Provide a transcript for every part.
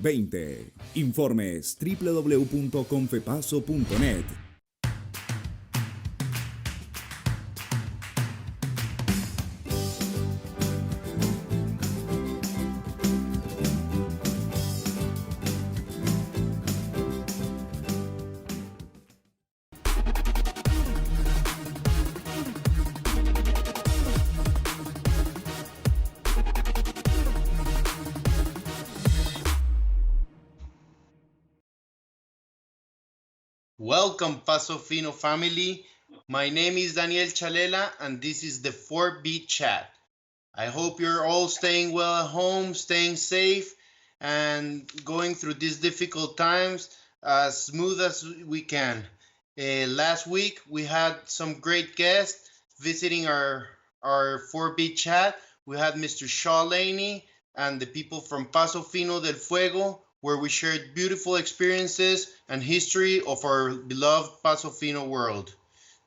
20. Informes www.confepaso.net. Welcome, Paso Fino family. My name is Daniel Chalela, and this is the 4-Beat Chat. I hope you're all staying well at home, staying safe, and going through these difficult times as smooth as we can. Last week, we had some great guests visiting our 4-Beat Chat. We had Mr. Shaw Laney and the people from Paso Fino del Fuego, where we shared beautiful experiences and history of our beloved Paso Fino world.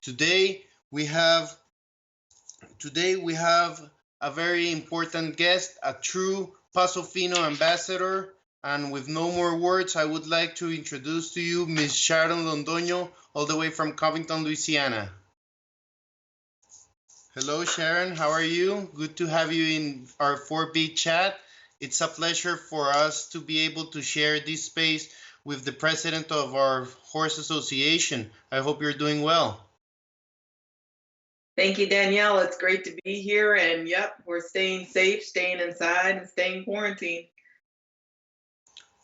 Today we have today we have a very important guest, a true Paso Fino ambassador. And with no more words, I would like to introduce to you Miss Sharon Londono, all the way from Covington, Louisiana. Hello, Sharon. How are you? Good to have you in our 4-Beat Chat. It's a pleasure for us to be able to share this space with the president of our horse association. I hope you're doing well. Thank you, Danielle. It's great to be here. And yep, we're staying safe, staying inside, and staying quarantined.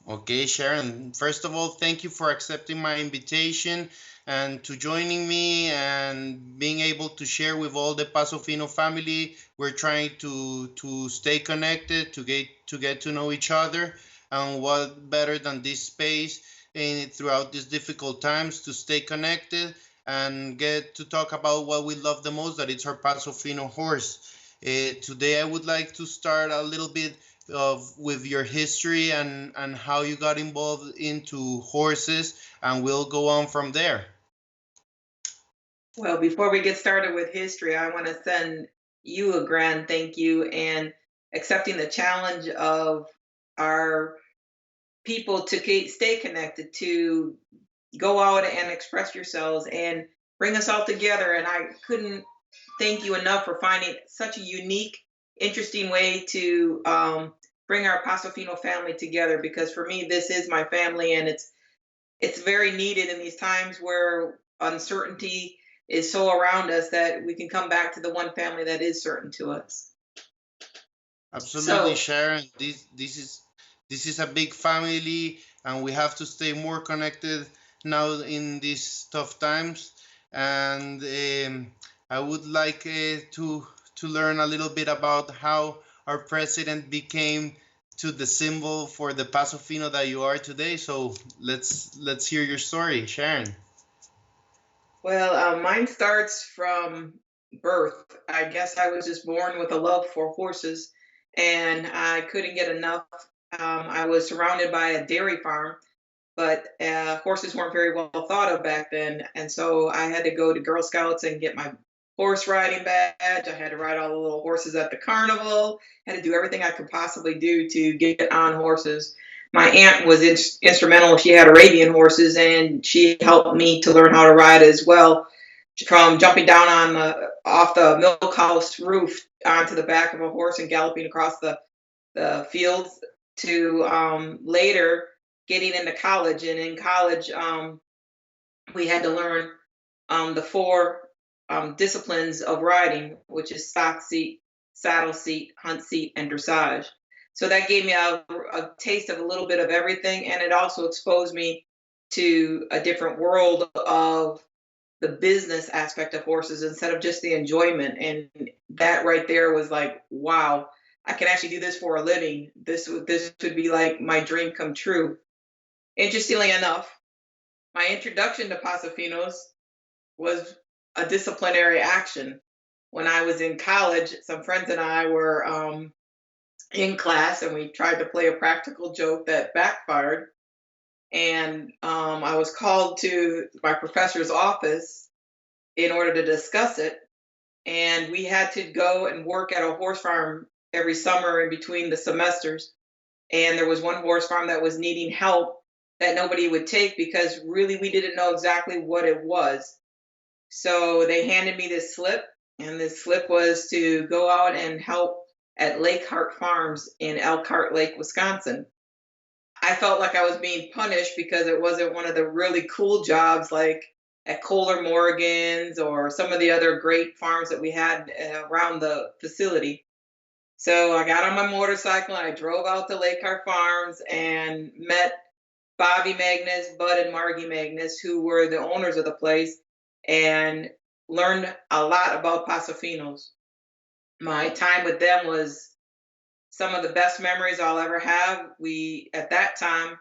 Okay, Sharon. First of all, thank you for accepting my invitation and to joining me and being able to share with all the Paso Fino family. We're trying to stay connected, to get to know each other, and what better than this space throughout these difficult times to stay connected and get to talk about what we love the most, that it's our Paso Fino horse. Today, I would like to start a little bit of with your history and how you got involved into horses, and we'll go on from there. Well, before we get started with history, I want to send you a grand thank you and accepting the challenge of our people to stay connected, to go out and express yourselves and bring us all together. And I couldn't thank you enough for finding such a unique, interesting way to bring our Paso Fino family together. Because for me, this is my family, and it's very needed in these times where uncertainty is so around us that we can come back to the one family that is certain to us. Absolutely, So, Sharon. This is a big family, and we have to stay more connected now in these tough times. And I would like to learn a little bit about how our president became to the symbol for the Paso Fino that you are today. So let's hear your story, Sharon. well, mine starts from birth. I guess I was just born with a love for horses, and I couldn't get enough. I was surrounded by a dairy farm, but horses weren't very well thought of back then. And so I had to go to Girl Scouts and get my horse riding badge. I had to ride all the little horses at the carnival, had to do everything I could possibly do to get on horses. My aunt was instrumental. She had Arabian horses, and she helped me to learn how to ride as well, from jumping down on off the milk house roof onto the back of a horse and galloping across the fields to later getting into college. And in college, we had to learn the four disciplines of riding, which is stock seat, saddle seat, hunt seat, and dressage. So that gave me a taste of a little bit of everything. And it also exposed me to a different world of the business aspect of horses instead of just the enjoyment. And that right there was like, wow, I can actually do this for a living. This would be like my dream come true. Interestingly enough, my introduction to Pasafinos was a disciplinary action. When I was in college, some friends and I were in class, and we tried to play a practical joke that backfired. And I was called to my professor's office in order to discuss it. And we had to go and work at a horse farm every summer in between the semesters. And there was one horse farm that was needing help that nobody would take because really we didn't know exactly what it was. So they handed me this slip, and this slip was to go out and help at Lake Hart Farms in Elkhart Lake, Wisconsin. I felt like I was being punished because it wasn't one of the really cool jobs like at Kohler Morgan's or some of the other great farms that we had around the facility. So I got on my motorcycle and I drove out to Lakehart Farms and met Bobby Magnus, Bud and Margie Magnus, who were the owners of the place, and learned a lot about Pasafinos. My time with them was some of the best memories I'll ever have. We, at that time,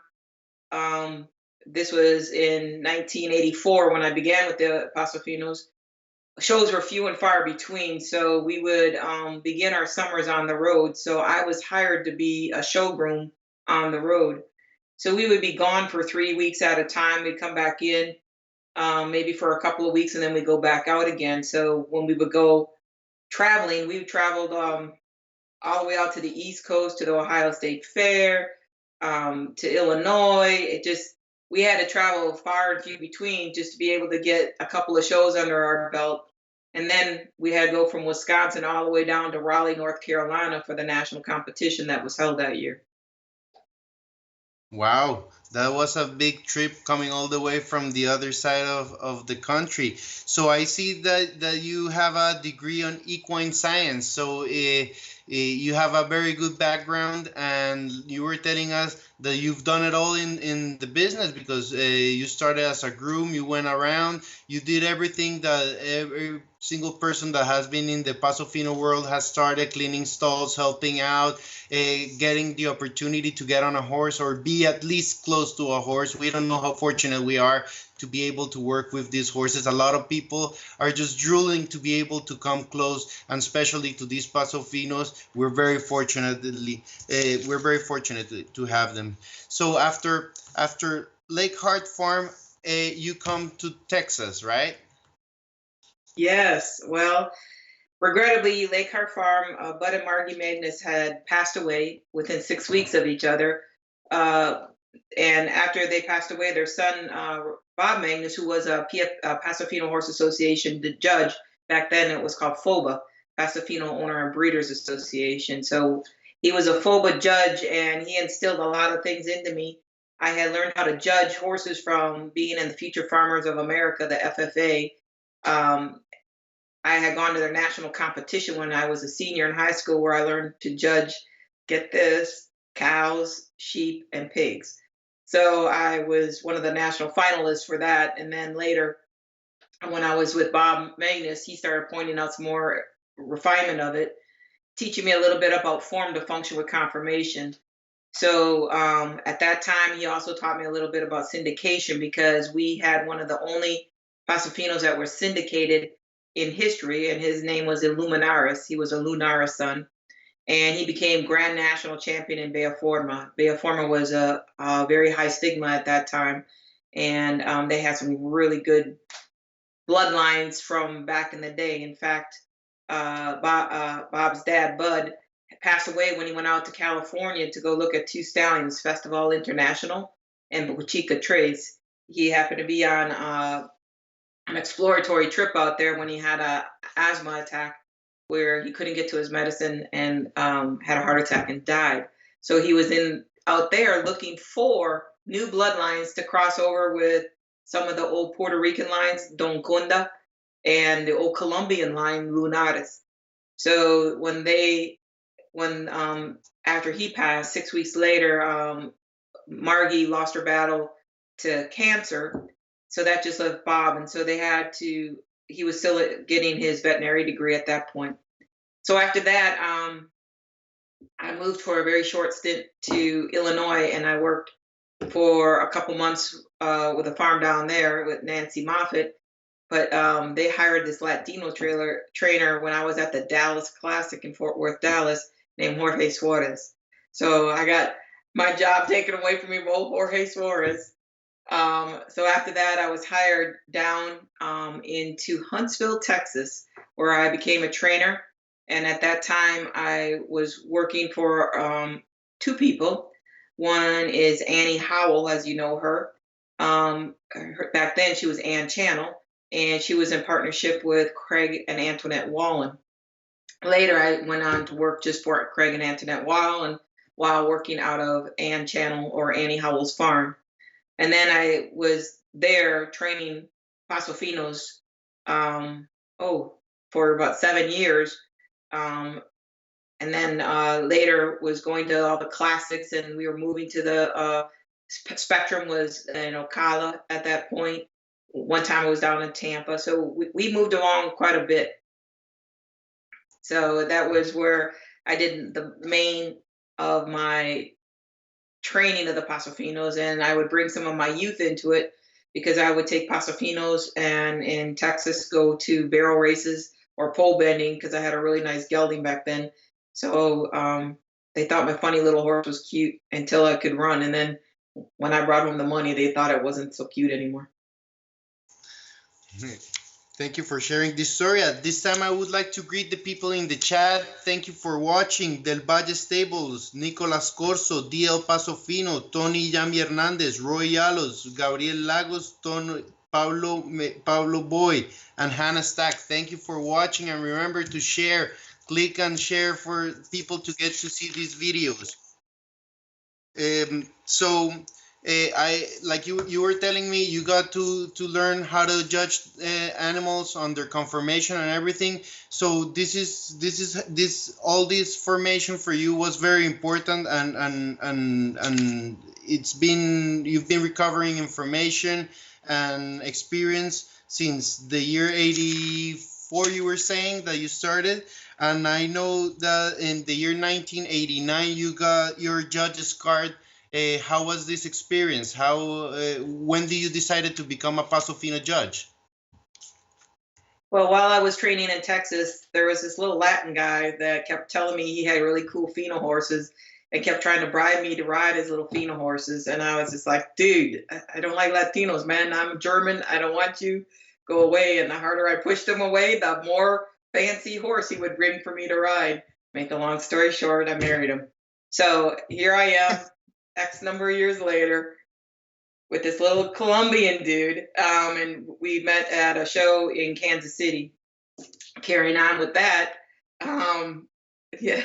um, this was in 1984 when I began with the Pasafinos. Shows were few and far between, so we would begin our summers on the road. So I was hired to be a showgroom on the road. So we would be gone for 3 weeks at a time. We'd come back in maybe for a couple of weeks, and then we go back out again. So when we would go traveling, we traveled all the way out to the East Coast to the Ohio State Fair, to Illinois. It just we had to travel far and few between just to be able to get a couple of shows under our belt. And then we had to go from Wisconsin all the way down to Raleigh, North Carolina for the national competition that was held that year. Wow, that was a big trip coming all the way from the other side of the country. So I see that you have a degree on equine science. So you have a very good background, and you were telling us that you've done it all in the business because you started as a groom, you went around, you did everything that every single person that has been in the Pasofino world has started, cleaning stalls, helping out, getting the opportunity to get on a horse or be at least close to a horse. We don't know how fortunate we are to be able to work with these horses. A lot of people are just drooling to be able to come close, and especially to these Pasofinos. We're very fortunate to have them. So after Lake Hart Farm, you come to Texas, right? Yes, well, regrettably, Lakehart Farm, Bud and Margie Magnus had passed away within 6 weeks of each other. Uh, and after they passed away, their son, Bob Magnus, who was a Pasofino Horse Association the judge, back then it was called FOBA, Pasofino Owner and Breeders Association. So he was a FOBA judge, and he instilled a lot of things into me. I had learned how to judge horses from being in the Future Farmers of America, the FFA. Um, I had gone to their national competition when I was a senior in high school, where I learned to judge, get this, cows, sheep, and pigs. So I was one of the national finalists for that. And then later, when I was with Bob Magnus, he started pointing out some more refinement of it, teaching me a little bit about form to function with conformation. So at that time, he also taught me a little bit about syndication because we had one of the only Pasofinos that were syndicated in history, and his name was Illuminaris. He was a Lunaris son, and he became Grand National Champion in Bella Forma. Bella Forma was a very high stigma at that time, and they had some really good bloodlines from back in the day. In fact, Bob's dad, Bud, passed away when he went out to California to go look at two stallions, Festival International and Bochica Trace. He happened to be on an exploratory trip out there when he had a asthma attack where he couldn't get to his medicine and had a heart attack and died. So he was out there looking for new bloodlines to cross over with some of the old Puerto Rican lines, Don Cunda, and the old Colombian line, Lunares. So when after he passed, 6 weeks later, Margie lost her battle to cancer. So that just left Bob. And so he was still getting his veterinary degree at that point. So after that, I moved for a very short stint to Illinois, and I worked for a couple months with a farm down there with Nancy Moffett. But they hired this Latino trainer when I was at the Dallas Classic in Fort Worth, Dallas, named Jorge Suarez. So I got my job taken away from me by old Jorge Suarez. So after that, I was hired down into Huntsville, Texas, where I became a trainer. And at that time, I was working for two people. One is Annie Howell, as you know her. Back then, she was Ann Channel, and she was in partnership with Craig and Antoinette Wallen. Later, I went on to work just for Craig and Antoinette Wallen while working out of Ann Channel or Annie Howell's farm. And then I was there training Paso Finos, for about 7 years. Um, and then later was going to all the classics, and we were moving to the Spectrum was in Ocala at that point. One time I was down in Tampa, so we moved along quite a bit. So that was where I did the main of my training of the Pasofinos, and I would bring some of my youth into it because I would take Pasofinos and in Texas go to barrel races or pole bending because I had a really nice gelding back then. So they thought my funny little horse was cute until I could run, and then when I brought home the money, they thought it wasn't so cute anymore. Thank you for sharing this story. At this time, I would like to greet the people in the chat. Thank you for watching. Del Valle Stables, Nicolas Corso, DL Pasofino, Tony Yami Hernandez, Roy Yalos, Gabriel Lagos, Pablo Boy, and Hannah Stack. Thank you for watching, and remember to share. Click and share for people to get to see these videos. I like you were telling me you got to learn how to judge animals on their conformation and everything. So this all this formation for you was very important, and you've been recovering information and experience since the year 84, you were saying that you started. And I know that in the year 1989 you got your judge's card. How was this experience? When did you decided to become a Pasofino judge? Well, while I was training in Texas, there was this little Latin guy that kept telling me he had really cool pheno horses and kept trying to bribe me to ride his little pheno horses. And I was just like, dude, I don't like Latinos, man. I'm German. I don't want you. Go away. And the harder I pushed him away, the more fancy horse he would bring for me to ride. Make a long story short, I married him. So here I am, X number of years later, with this little Colombian dude. And we met at a show in Kansas City. Carrying on with that, yeah,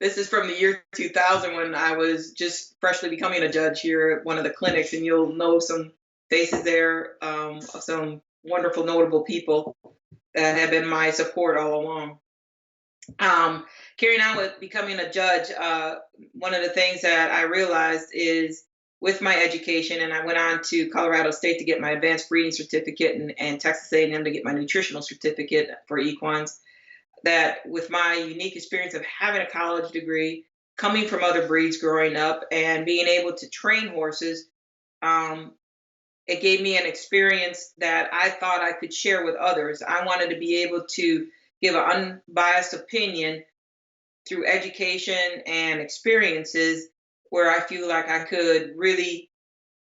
this is from the year 2000 when I was just freshly becoming a judge here at one of the clinics, and you'll know some faces there of some wonderful, notable people that have been my support all along. Carrying on with becoming a judge, one of the things that I realized is with my education, and I went on to Colorado State to get my advanced breeding certificate and Texas A&M to get my nutritional certificate for equines, that with my unique experience of having a college degree, coming from other breeds growing up, and being able to train horses, it gave me an experience that I thought I could share with others. I wanted to be able to give an unbiased opinion through education and experiences where I feel like I could really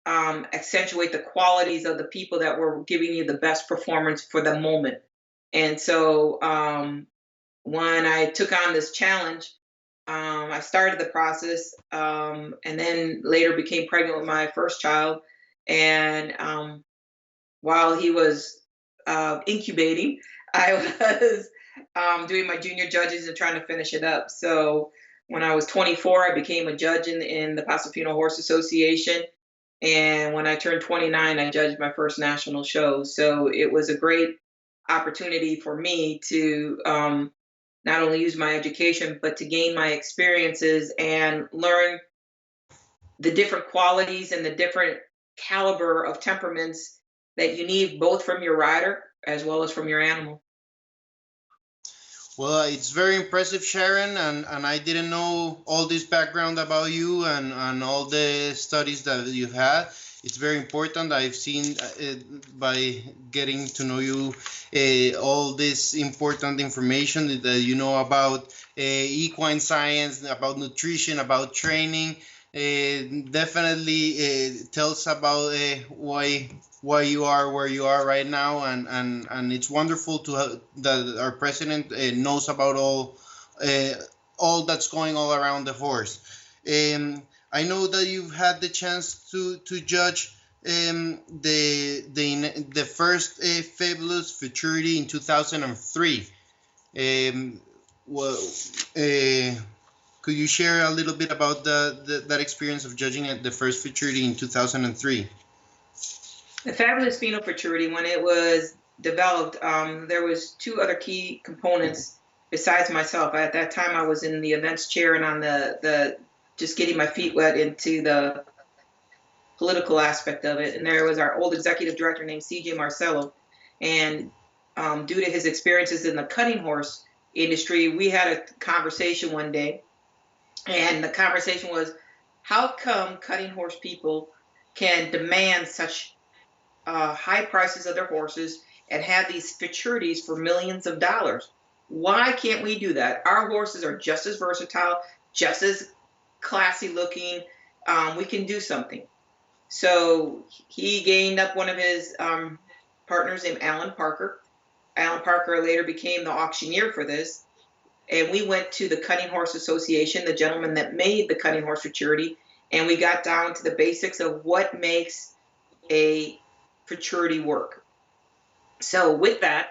accentuate the qualities of the people that were giving you the best performance for the moment. And so when I took on this challenge, I started the process and then later became pregnant with my first child. And while he was incubating, I was doing my junior judges and trying to finish it up. So when I was 24, I became a judge in the Pasofino Horse Association. And when I turned 29, I judged my first national show. So it was a great opportunity for me to not only use my education, but to gain my experiences and learn the different qualities and the different caliber of temperaments that you need both from your rider as well as from your animal. Well, it's very impressive, Sharon, and I didn't know all this background about you and all the studies that you've had. It's very important. I've seen by getting to know you all this important information that you know about equine science, about nutrition, about training. Definitely tells about why you are where you are right now, and it's wonderful to that our president knows about all that's going all around the horse. I know that you've had the chance to judge the first Fabulous Futurity in 2003. Well, could you share a little bit about that experience of judging at the first Futurity in 2003? The Fabulous Pheno Futurity, when it was developed, there was two other key components besides myself. At that time, I was in the events chair and on the just getting my feet wet into the political aspect of it. And there was our old executive director named CJ Marcello. And due to his experiences in the cutting horse industry, we had a conversation one day. And the conversation was, how come cutting horse people can demand such high prices of their horses and have these futurities for millions of dollars? Why can't we do that? Our horses are just as versatile, just as classy looking. We can do something. So he gained up one of his partners named Alan Parker. Alan Parker later became the auctioneer for this. And we went to the Cutting Horse Association, the gentleman that made the Cutting Horse Futurity, and we got down to the basics of what makes a futurity work. So with that,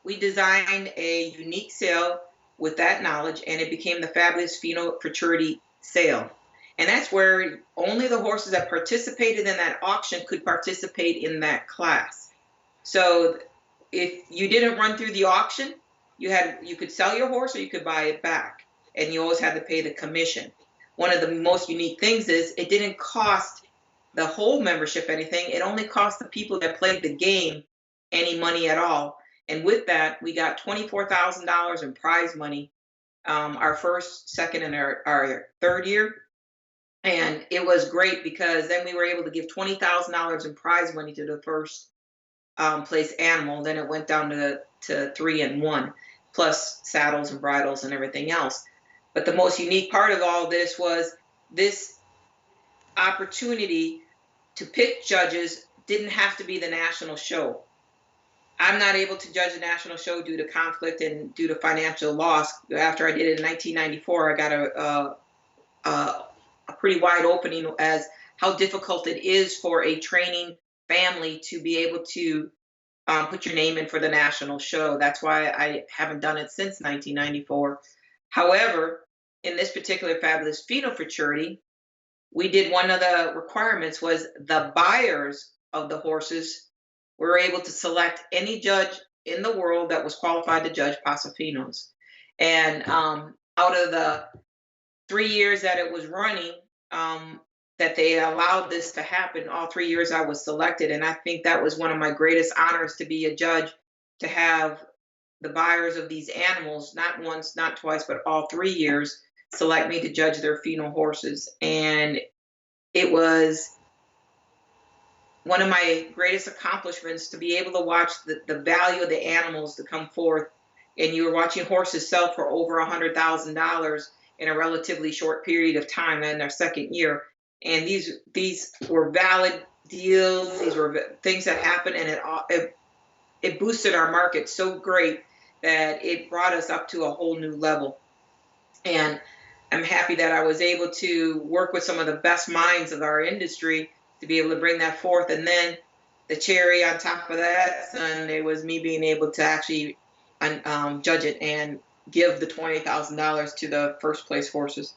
we designed a unique sale with that knowledge, and it became the Fabulous Pheno Futurity sale. And that's where only the horses that participated in that auction could participate in that class. So if you didn't run through the auction, you could sell your horse or you could buy it back, and you always had to pay the commission. One of the most unique things is it didn't cost the whole membership anything. It only cost the people that played the game any money at all. And with that, we got $24,000 in prize money our first, second, and our third year. And it was great because then we were able to give $20,000 in prize money to the first place animal. Then it went down to 3 and 1, plus saddles and bridles and everything else. But the most unique part of all this was this opportunity to pick judges didn't have to be the national show. I'm not able to judge a national show due to conflict and due to financial loss. After I did it in 1994, I got a pretty wide opening as how difficult it is for a training family to be able to put your name in for the national show. That's why I haven't done it since 1994. However, in this particular Fabulous Pheno Futurity, we did one of the requirements was the buyers of the horses were able to select any judge in the world that was qualified to judge Paso Phenos. And out of the 3 years that it was running, that they allowed this to happen, all 3 years I was selected. And I think that was one of my greatest honors to be a judge, to have the buyers of these animals, not once, not twice, but all 3 years, select me to judge their pheno horses. And it was one of my greatest accomplishments to be able to watch the value of the animals to come forth. And you were watching horses sell for over $100,000 in a relatively short period of time in their second year. And these were valid deals. These were things that happened, and it boosted our market so great that it brought us up to a whole new level. And I'm happy that I was able to work with some of the best minds of our industry to be able to bring that forth. And then the cherry on top of that Sunday was me being able to actually judge it and give the $20,000 to the first place horses.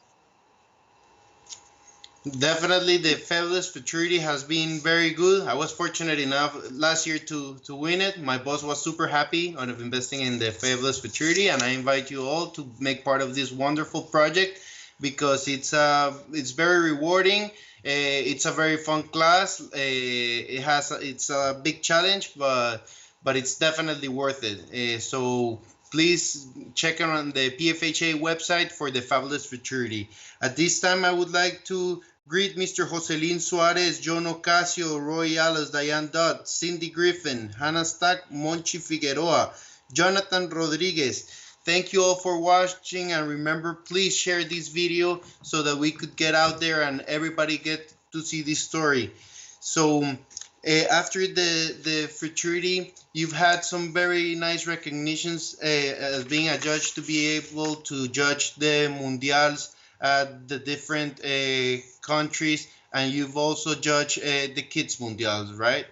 Definitely, the Fabulous Futurity has been very good. I was fortunate enough last year to win it. My boss was super happy on investing in the Fabulous Futurity, and I invite you all to make part of this wonderful project because it's very rewarding. It's a very fun class. It's a big challenge, but it's definitely worth it. So please check on the PFHA website for the Fabulous Futurity. At this time, I would like to greet Mr. Joselin Suarez, John Ocasio, Roy Allos, Diane Dodd, Cindy Griffin, Hannah Stack, Monchi Figueroa, Jonathan Rodriguez. Thank you all for watching, and remember, please share this video so that we could get out there and everybody get to see this story. So after the futurity, you've had some very nice recognitions as being a judge to be able to judge the mundials at the different countries, and you've also judged the Kids Mundials, right?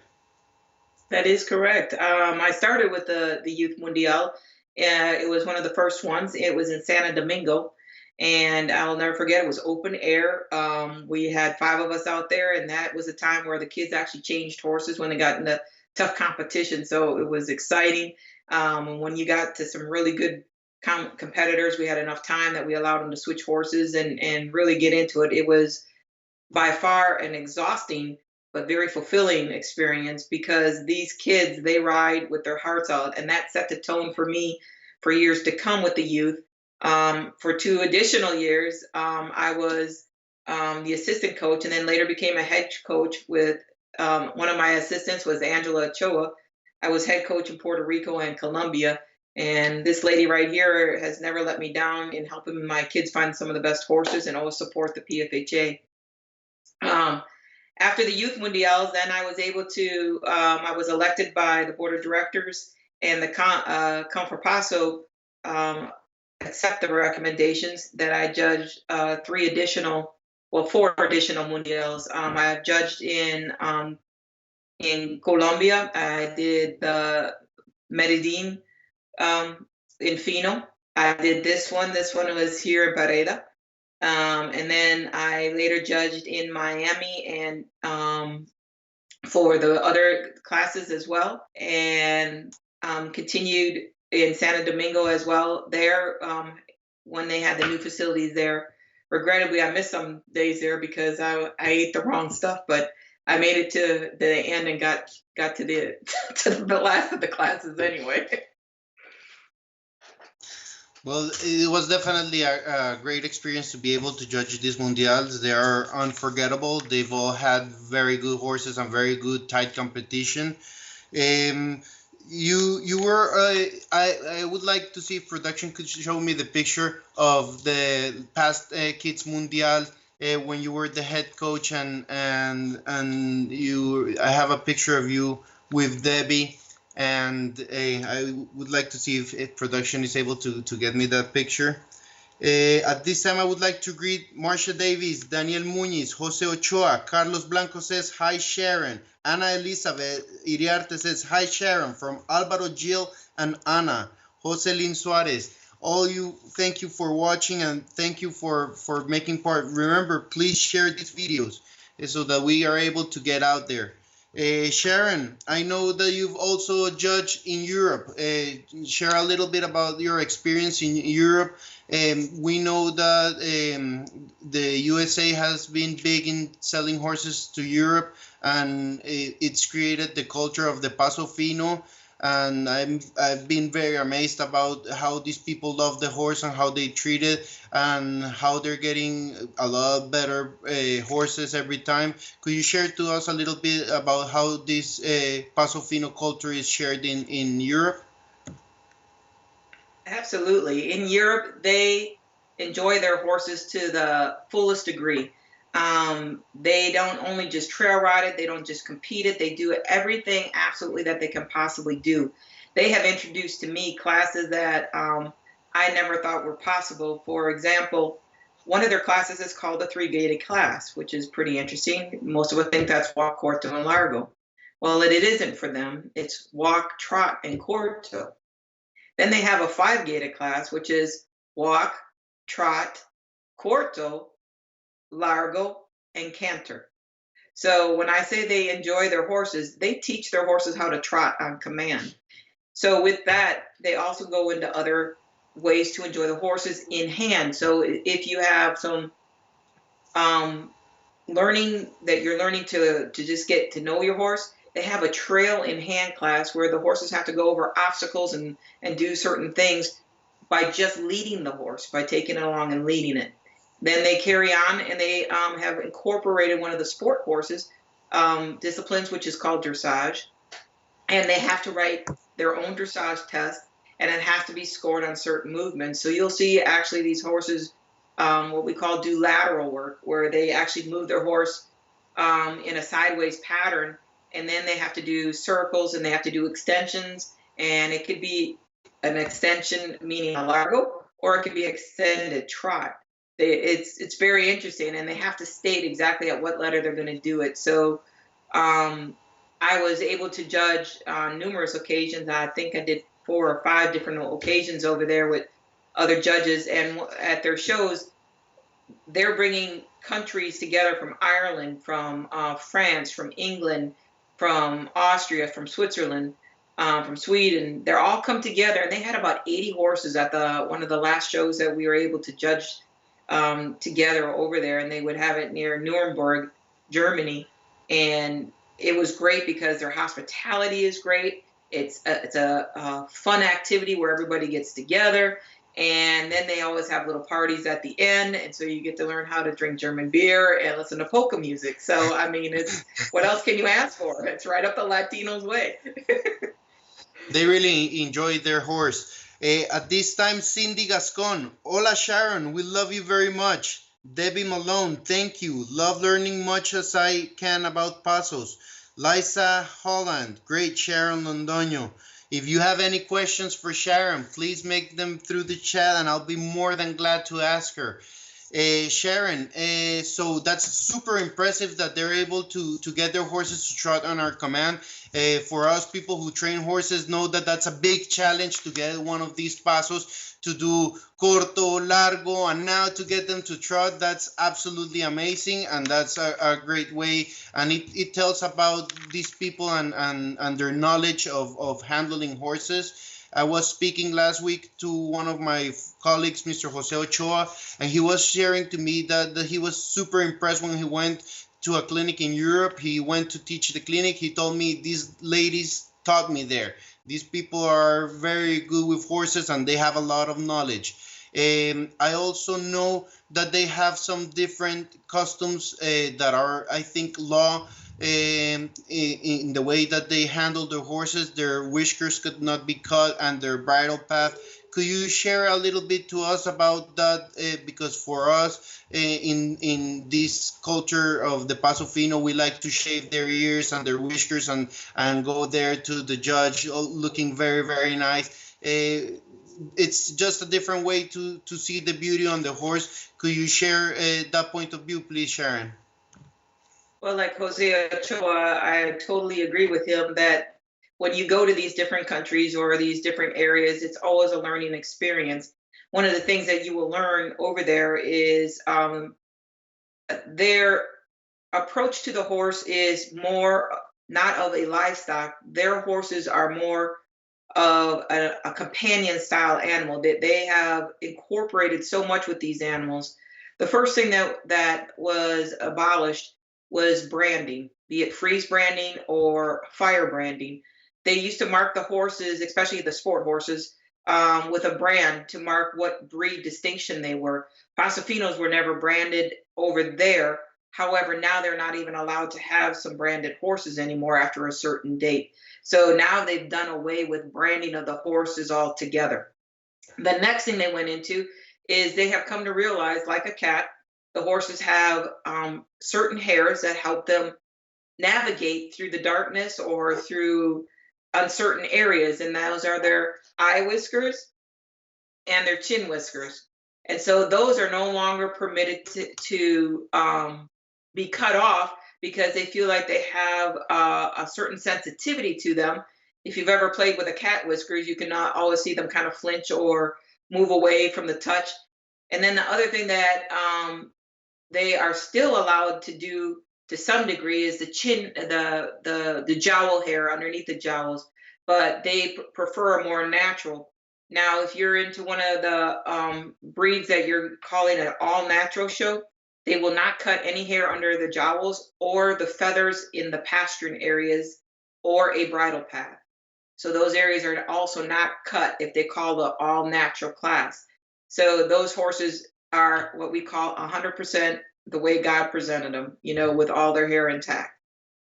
That is correct. I started with the Youth Mundial. It was one of the first ones. It was in Santo Domingo, and I'll never forget. It was open air. We had 5 of us out there, and that was a time where the kids actually changed horses when they got into tough competition. So it was exciting. And when you got to some really good competitors, we had enough time that we allowed them to switch horses and really get into it. It was by far an exhausting but very fulfilling experience because these kids, they ride with their hearts out, and that set the tone for me for years to come with the youth. For 2 additional years, I was the assistant coach, and then later became a head coach with one of my assistants was Angela Ochoa. I was head coach in Puerto Rico and Colombia, and this lady right here has never let me down in helping my kids find some of the best horses and always support the PFHA. Um, After the Youth Mundials, then I was able to, I was elected by the board of directors and the Conferpaso accept the recommendations that I judged 4 additional Mundials. I have judged in Colombia. I did the Medellin in Fino. I did this one. This one was here in Pareda. And then I later judged in Miami and for the other classes as well, and continued in Santo Domingo as well there when they had the new facilities there. Regrettably, I missed some days there because I ate the wrong stuff, but I made it to the end and got to the to the last of the classes anyway. Well, it was definitely a great experience to be able to judge these mundials. They are unforgettable. They've all had very good horses and very good tight competition. Um, you were I would like to see if production could show me the picture of the past Kids Mundial when you were the head coach and you I have a picture of you with Debbie and I would like to see if production is able to get me that picture. At this time, I would like to greet Marcia Davis, Daniel Muñiz, Jose Ochoa, Carlos Blanco says, hi Sharon, Ana Elizabeth Iriarte says, hi Sharon, from Alvaro, Jill, and Ana, Jose Lin Suarez. All you, thank you for watching and thank you for making part. Remember, please share these videos so that we are able to get out there. Sharon, I know that you've also judged in Europe. Share a little bit about your experience in Europe. We know that the USA has been big in selling horses to Europe, and it's created the culture of the Paso Fino. And I've been very amazed about how these people love the horse and how they treat it and how they're getting a lot better horses every time. Could you share to us a little bit about how this Paso Fino culture is shared in Europe? Absolutely. In Europe, they enjoy their horses to the fullest degree. They don't only just trail ride it, they don't just compete it, they do everything absolutely that they can possibly do. They have introduced to me classes that I never thought were possible. For example, one of their classes is called the 3-gated class, which is pretty interesting. Most of us think that's walk, corto, and largo. Well, it isn't for them. It's walk, trot, and corto. Then they have a 5-gated class, which is walk, trot, corto, largo, and canter. So when I say they enjoy their horses, they teach their horses how to trot on command. So with that, they also go into other ways to enjoy the horses in hand. So if you have some learning that you're learning to just get to know your horse, they have a trail in hand class where the horses have to go over obstacles and do certain things by just leading the horse, by taking it along and leading it. Then they carry on and they have incorporated one of the sport horses disciplines, which is called dressage. And they have to write their own dressage test, and it has to be scored on certain movements. So you'll see actually these horses, what we call do lateral work, where they actually move their horse in a sideways pattern, and then they have to do circles and they have to do extensions. And it could be an extension, meaning a largo, or it could be extended trot. it's very interesting, and they have to state exactly at what letter they're going to do it. So I was able to judge on numerous occasions. I think I did 4 or 5 different occasions over there with other judges, and at their shows, they're bringing countries together from Ireland, from France, from England, from Austria, from Switzerland, from Sweden. They're all come together, and they had about 80 horses at the one of the last shows that we were able to judge together over there, and they would have it near Nuremberg, Germany, and it was great because their hospitality is great. It's a fun activity where everybody gets together, and then they always have little parties at the end, and so you get to learn how to drink German beer and listen to polka music. So I mean, it's what else can you ask for? It's right up the Latinos' way. They really enjoyed their horse. At this time, Cindy Gascon. Hola, Sharon. We love you very much. Debbie Malone. Thank you. Love learning much as I can about pasos. Liza Holland. Great, Sharon Londono. If you have any questions for Sharon, please make them through the chat and I'll be more than glad to ask her. Sharon, so that's super impressive that they're able to get their horses to trot on our command. For us people who train horses know that that's a big challenge to get one of these pasos to do corto, largo, and now to get them to trot. That's absolutely amazing, and that's a great way, and it tells about these people and their knowledge of handling horses. I was speaking last week to one of my colleagues, Mr. Jose Ochoa, and he was sharing to me that he was super impressed when he went to a clinic in Europe. He went to teach the clinic. He told me these ladies taught me there. These people are very good with horses and they have a lot of knowledge. I also know that they have some different customs that are, I think, law in the way that they handle their horses. Their whiskers could not be cut and their bridle path. Could you share a little bit to us about that? Because for us in this culture of the Paso Fino, we like to shave their ears and their whiskers and go there to the judge looking very, very nice. It's just a different way to see the beauty on the horse. Could you share that point of view, please, Sharon? Well, like Jose Ochoa, I totally agree with him that when you go to these different countries or these different areas, it's always a learning experience. One of the things that you will learn over there is their approach to the horse is more not of a livestock. Their horses are more of a companion style animal, that they have incorporated so much with these animals. The first thing that was abolished was branding, be it freeze branding or fire branding. They used to mark the horses, especially the sport horses, with a brand to mark what breed distinction they were. Pasofinos were never branded over there. However, now they're not even allowed to have some branded horses anymore after a certain date. So now they've done away with branding of the horses altogether. The next thing they went into is they have come to realize, like a cat, the horses have certain hairs that help them navigate through the darkness or through uncertain areas, and those are their eye whiskers and their chin whiskers. And so those are no longer permitted to be cut off because they feel like they have a certain sensitivity to them. If you've ever played with a cat whiskers, you can always see them kind of flinch or move away from the touch. And then the other thing that they are still allowed to do to some degree is the chin, the jowl hair underneath the jowls, but they prefer a more natural. Now, if you're into one of the breeds that you're calling an all natural show, they will not cut any hair under the jowls or the feathers in the pasturing areas or a bridle path. So those areas are also not cut if they call the all natural class. So those horses are what we call 100% the way God presented them, with all their hair intact.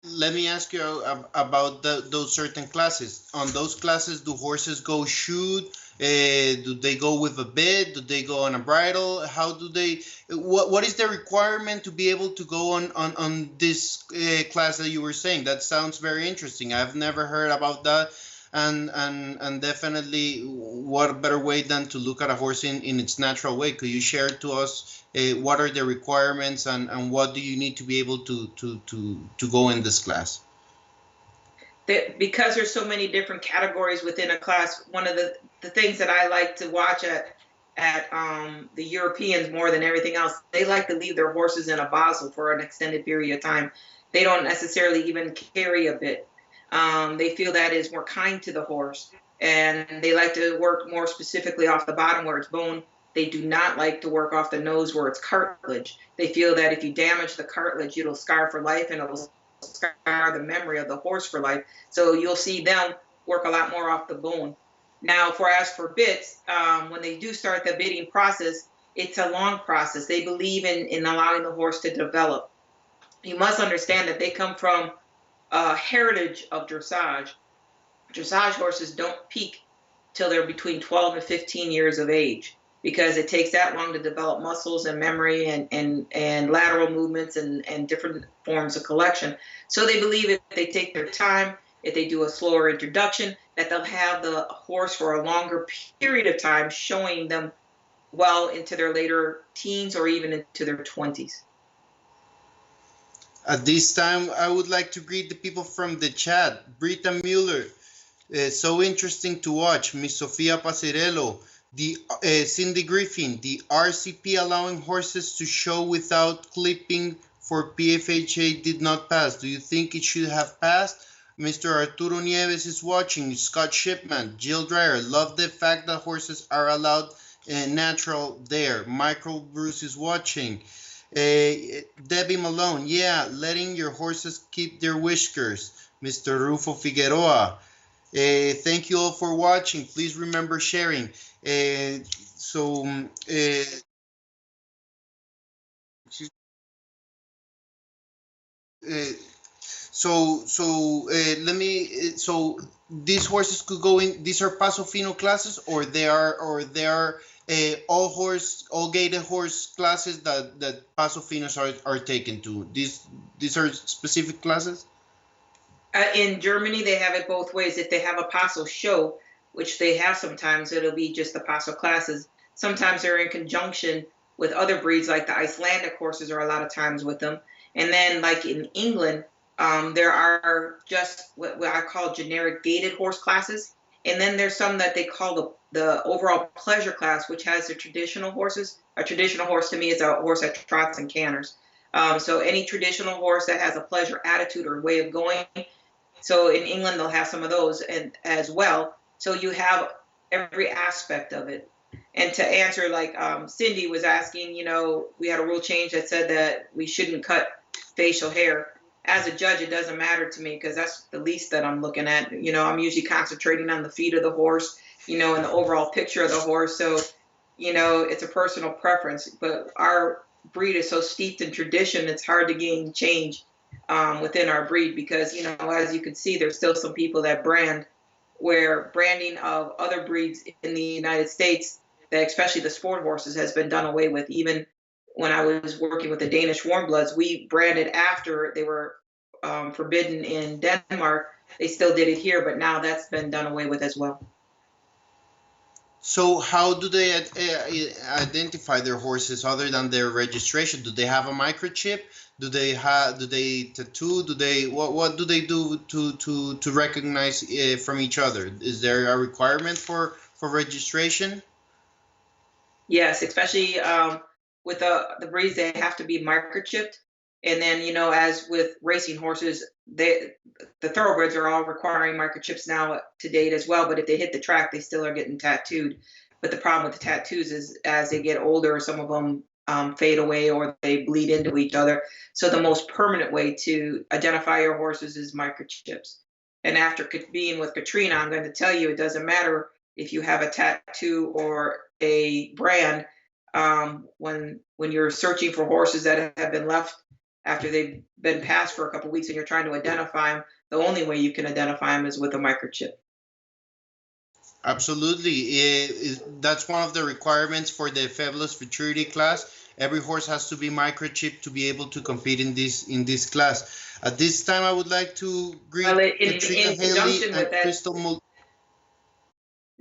Let me ask you about those certain classes. On those classes, do horses go shoot? Do they go with a bit? Do they go on a bridle? How do they? What is the requirement to be able to go on this class that you were saying? That sounds very interesting. I've never heard about that. and definitely, what better way than to look at a horse in its natural way? Could you share to us what are the requirements, and what do you need to be able to go in this class? Because there's so many different categories within a class, one of the things that I like to watch at the Europeans more than everything else, they like to leave their horses in a Basel for an extended period of time. They don't necessarily even carry a bit. They feel that is more kind to the horse, and they like to work more specifically off the bottom where it's bone. They do not like to work off the nose where it's cartilage. They feel that if you damage the cartilage, it'll scar for life, and it'll scar the memory of the horse for life. So you'll see them work a lot more off the bone. Now, as for bits, when they do start the bitting process, it's a long process. They believe in allowing the horse to develop. You must understand that they come from a heritage of dressage. Dressage horses don't peak till they're between 12 and 15 years of age, because it takes that long to develop muscles and memory and lateral movements and different forms of collection. So they believe if they take their time, if they do a slower introduction, that they'll have the horse for a longer period of time, showing them well into their later teens or even into their 20s. At this time, I would like to greet the people from the chat. Brita Mueller, so interesting to watch. Miss Sofia Pasirello, the Cindy Griffin, the RCP allowing horses to show without clipping for PFHA did not pass. Do you think it should have passed? Mr. Arturo Nieves is watching. Scott Shipman, Jill Dreyer, love the fact that horses are allowed natural there. Michael Bruce is watching. Debbie Malone, yeah, letting your horses keep their whiskers. Mr. Rufo Figueroa, thank you all for watching. Please remember sharing. Let me. So these horses could go in. These are Paso Fino classes, or they are all gated horse classes that Paso Finos are taken to. These are specific classes. In Germany, they have it both ways. If they have a Paso show, which they have sometimes, it'll be just the Paso classes. Sometimes they're in conjunction with other breeds, like the Icelandic horses are a lot of times with them. And then, like in England, there are just what I call generic gated horse classes. And then there's some that they call the overall pleasure class, which has the traditional horses. A traditional horse to me is a horse that trots and canters. So any traditional horse that has a pleasure attitude or way of going. So in England, they'll have some of those and as well. So you have every aspect of it. And to answer, like Cindy was asking, we had a rule change that said that we shouldn't cut facial hair. As a judge, it doesn't matter to me because that's the least that I'm looking at. I'm usually concentrating on the feet of the horse, and the overall picture of the horse. So, it's a personal preference. But our breed is so steeped in tradition, it's hard to gain change within our breed because, as you can see, there's still some people that brand, where branding of other breeds in the United States, that especially the sport horses, has been done away with. Even when I was working with the Danish warm bloods, we branded after they were forbidden in Denmark. They still did it here, but now that's been done away with as well. So how do they identify their horses other than their registration? Do they have a microchip? Do they tattoo? What do they do to recognize from each other? Is there a requirement for registration? Yes, especially with the breeds, they have to be microchipped. And then, as with racing horses, the thoroughbreds are all requiring microchips now to date as well. But if they hit the track, they still are getting tattooed. But the problem with the tattoos is as they get older, some of them fade away or they bleed into each other. So the most permanent way to identify your horses is microchips. And after being with Katrina, I'm going to tell you, it doesn't matter if you have a tattoo or a brand. When you're searching for horses that have been left after they've been passed for a couple of weeks and you're trying to identify them, the only way you can identify them is with a microchip. Absolutely. That's one of the requirements for the Fabulous Futurity class. Every horse has to be microchipped to be able to compete in this class. At this time, I would like to greet Katrina Haley and Crystal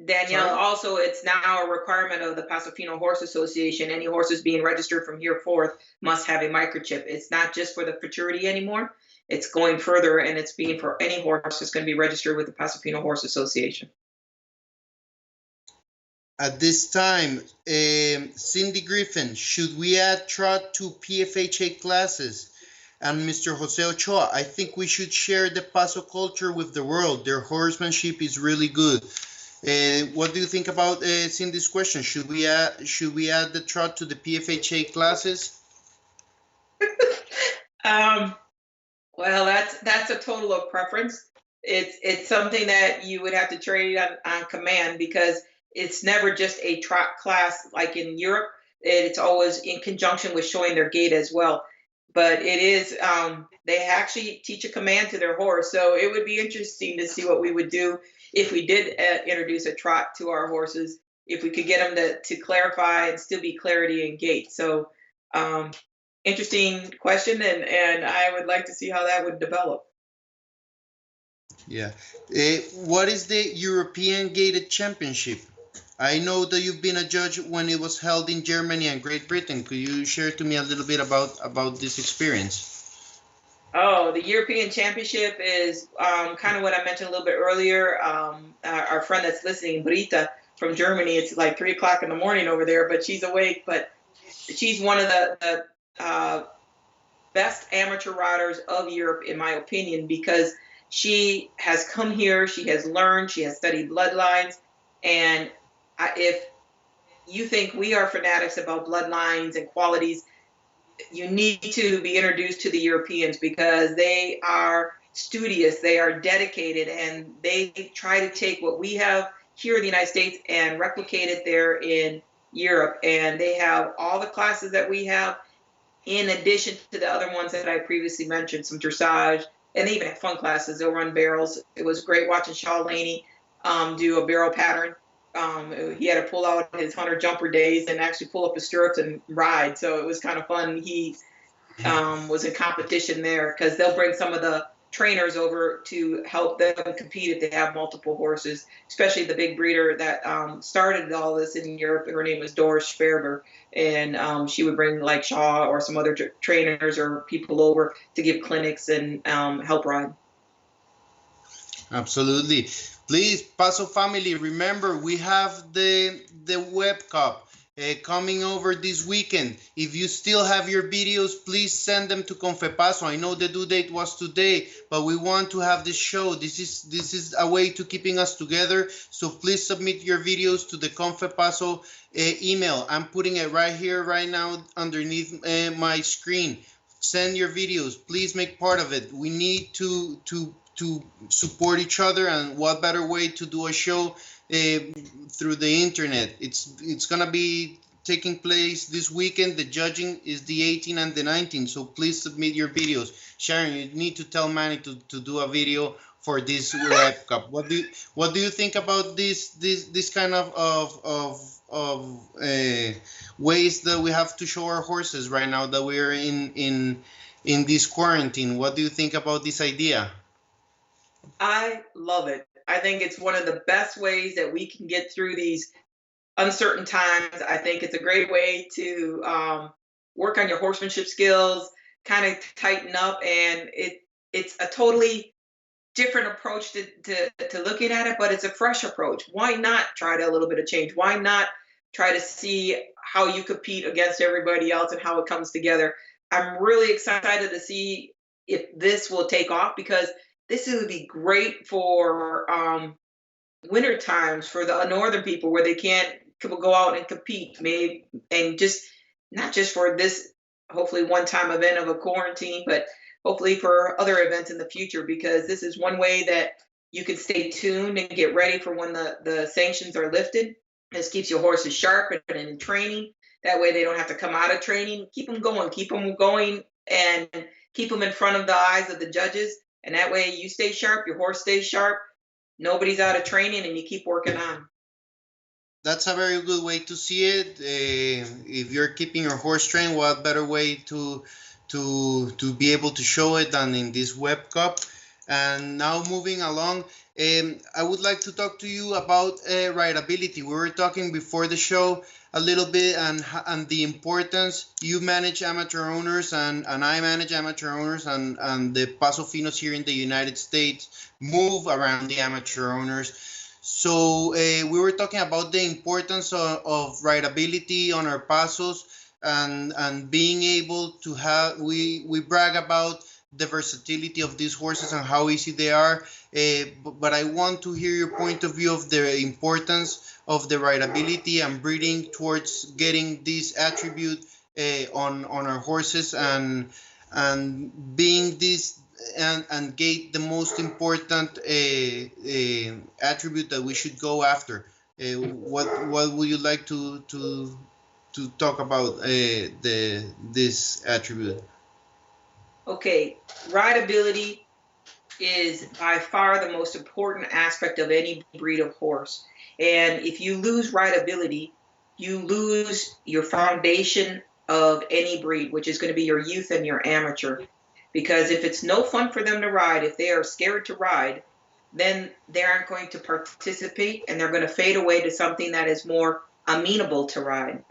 Danielle, Sorry? also, it's now a requirement of the Paso Fino Horse Association. Any horses being registered from here forth must have a microchip. It's not just for the futurity anymore. It's going further, and it's being for any horse that's going to be registered with the Paso Fino Horse Association. At this time, Cindy Griffin, should we add trot to PFHA classes? And Mr. Jose Ochoa, I think we should share the Paso culture with the world. Their horsemanship is really good. What do you think about Cindy's question? Should we add the trot to the PFHA classes? Well, that's a total of preference. It's something that you would have to train on command, because it's never just a trot class like in Europe. It's always in conjunction with showing their gait as well. But it is, they actually teach a command to their horse. So it would be interesting to see what we would do if we did introduce a trot to our horses, if we could get them to clarify and still be clarity and gait. So interesting question, and I would like to see how that would develop. Yeah. What is the European Gaited Championship? I know that you've been a judge when it was held in Germany and Great Britain. Could you share to me a little bit about this experience? Oh, the European Championship is kind of what I mentioned a little bit earlier. Our friend that's listening, Brita from Germany, it's like 3 o'clock in the morning over there, but she's awake. But she's one of the best amateur riders of Europe, in my opinion, because she has come here, she has learned, she has studied bloodlines, and if you think we are fanatics about bloodlines and qualities, you need to be introduced to the Europeans, because they are studious, they are dedicated, and they try to take what we have here in the United States and replicate it there in Europe. And they have all the classes that we have, in addition to the other ones that I previously mentioned, some dressage, and they even have fun classes. They'll run barrels. It was great watching Shaw Laney do a barrel pattern. He had to pull out his hunter jumper days and actually pull up his stirrups and ride. So it was kind of fun. He was in competition there, because they'll bring some of the trainers over to help them compete if they have multiple horses, especially the big breeder that started all this in Europe. Her name was Doris Sperber, and she would bring like Shaw or some other trainers or people over to give clinics and help ride. Absolutely. Please, Paso family, remember we have the web cup coming over this weekend. If you still have your videos, please send them to Confepaso. I know the due date was today, but we want to have this show. This is a way to keeping us together. So please submit your videos to the Confepaso email. I'm putting it right here, right now, underneath my screen. Send your videos. Please make part of it. We need to support each other, and what better way to do a show through the internet. It's gonna be taking place this weekend. The judging is the 18th and the 19th, so please submit your videos. Sharon, you need to tell Manny to do a video for this web cup. What do you think about this kind of ways that we have to show our horses right now that we're in this quarantine? What do you think about this idea? I love it. I think it's one of the best ways that we can get through these uncertain times. I think it's a great way to work on your horsemanship skills, kind of tighten up, and it's a totally different approach to looking at it, but it's a fresh approach. Why not try a little bit of change? Why not try to see how you compete against everybody else and how it comes together? I'm really excited to see if this will take off, because this would be great for winter times for the northern people, where they can't go out and compete, maybe, and just not just for this hopefully one-time event of a quarantine, but hopefully for other events in the future, because this is one way that you can stay tuned and get ready for when the sanctions are lifted. This keeps your horses sharp and in training. That way they don't have to come out of training. Keep them going, and keep them in front of the eyes of the judges. And that way you stay sharp, your horse stays sharp, nobody's out of training, and you keep working on. That's a very good way to see it. If you're keeping your horse trained, what better way to be able to show it than in this web cup? And now moving along, I would like to talk to you about rideability. We were talking before the show a little bit and the importance. You manage amateur owners and I manage amateur owners, and the Paso Finos here in the United States move around the amateur owners. So we were talking about the importance of rideability on our pasos, and being able to have, we brag about the versatility of these horses and how easy they are. But I want to hear your point of view of the importance of the rideability and breeding towards getting this attribute on our horses, and being this and gate the most important attribute that we should go after. What would you like to talk about this attribute? Okay, rideability is by far the most important aspect of any breed of horse. And if you lose rideability, you lose your foundation of any breed, which is going to be your youth and your amateur. Because if it's no fun for them to ride, if they are scared to ride, then they aren't going to participate and they're going to fade away to something that is more amenable to ride.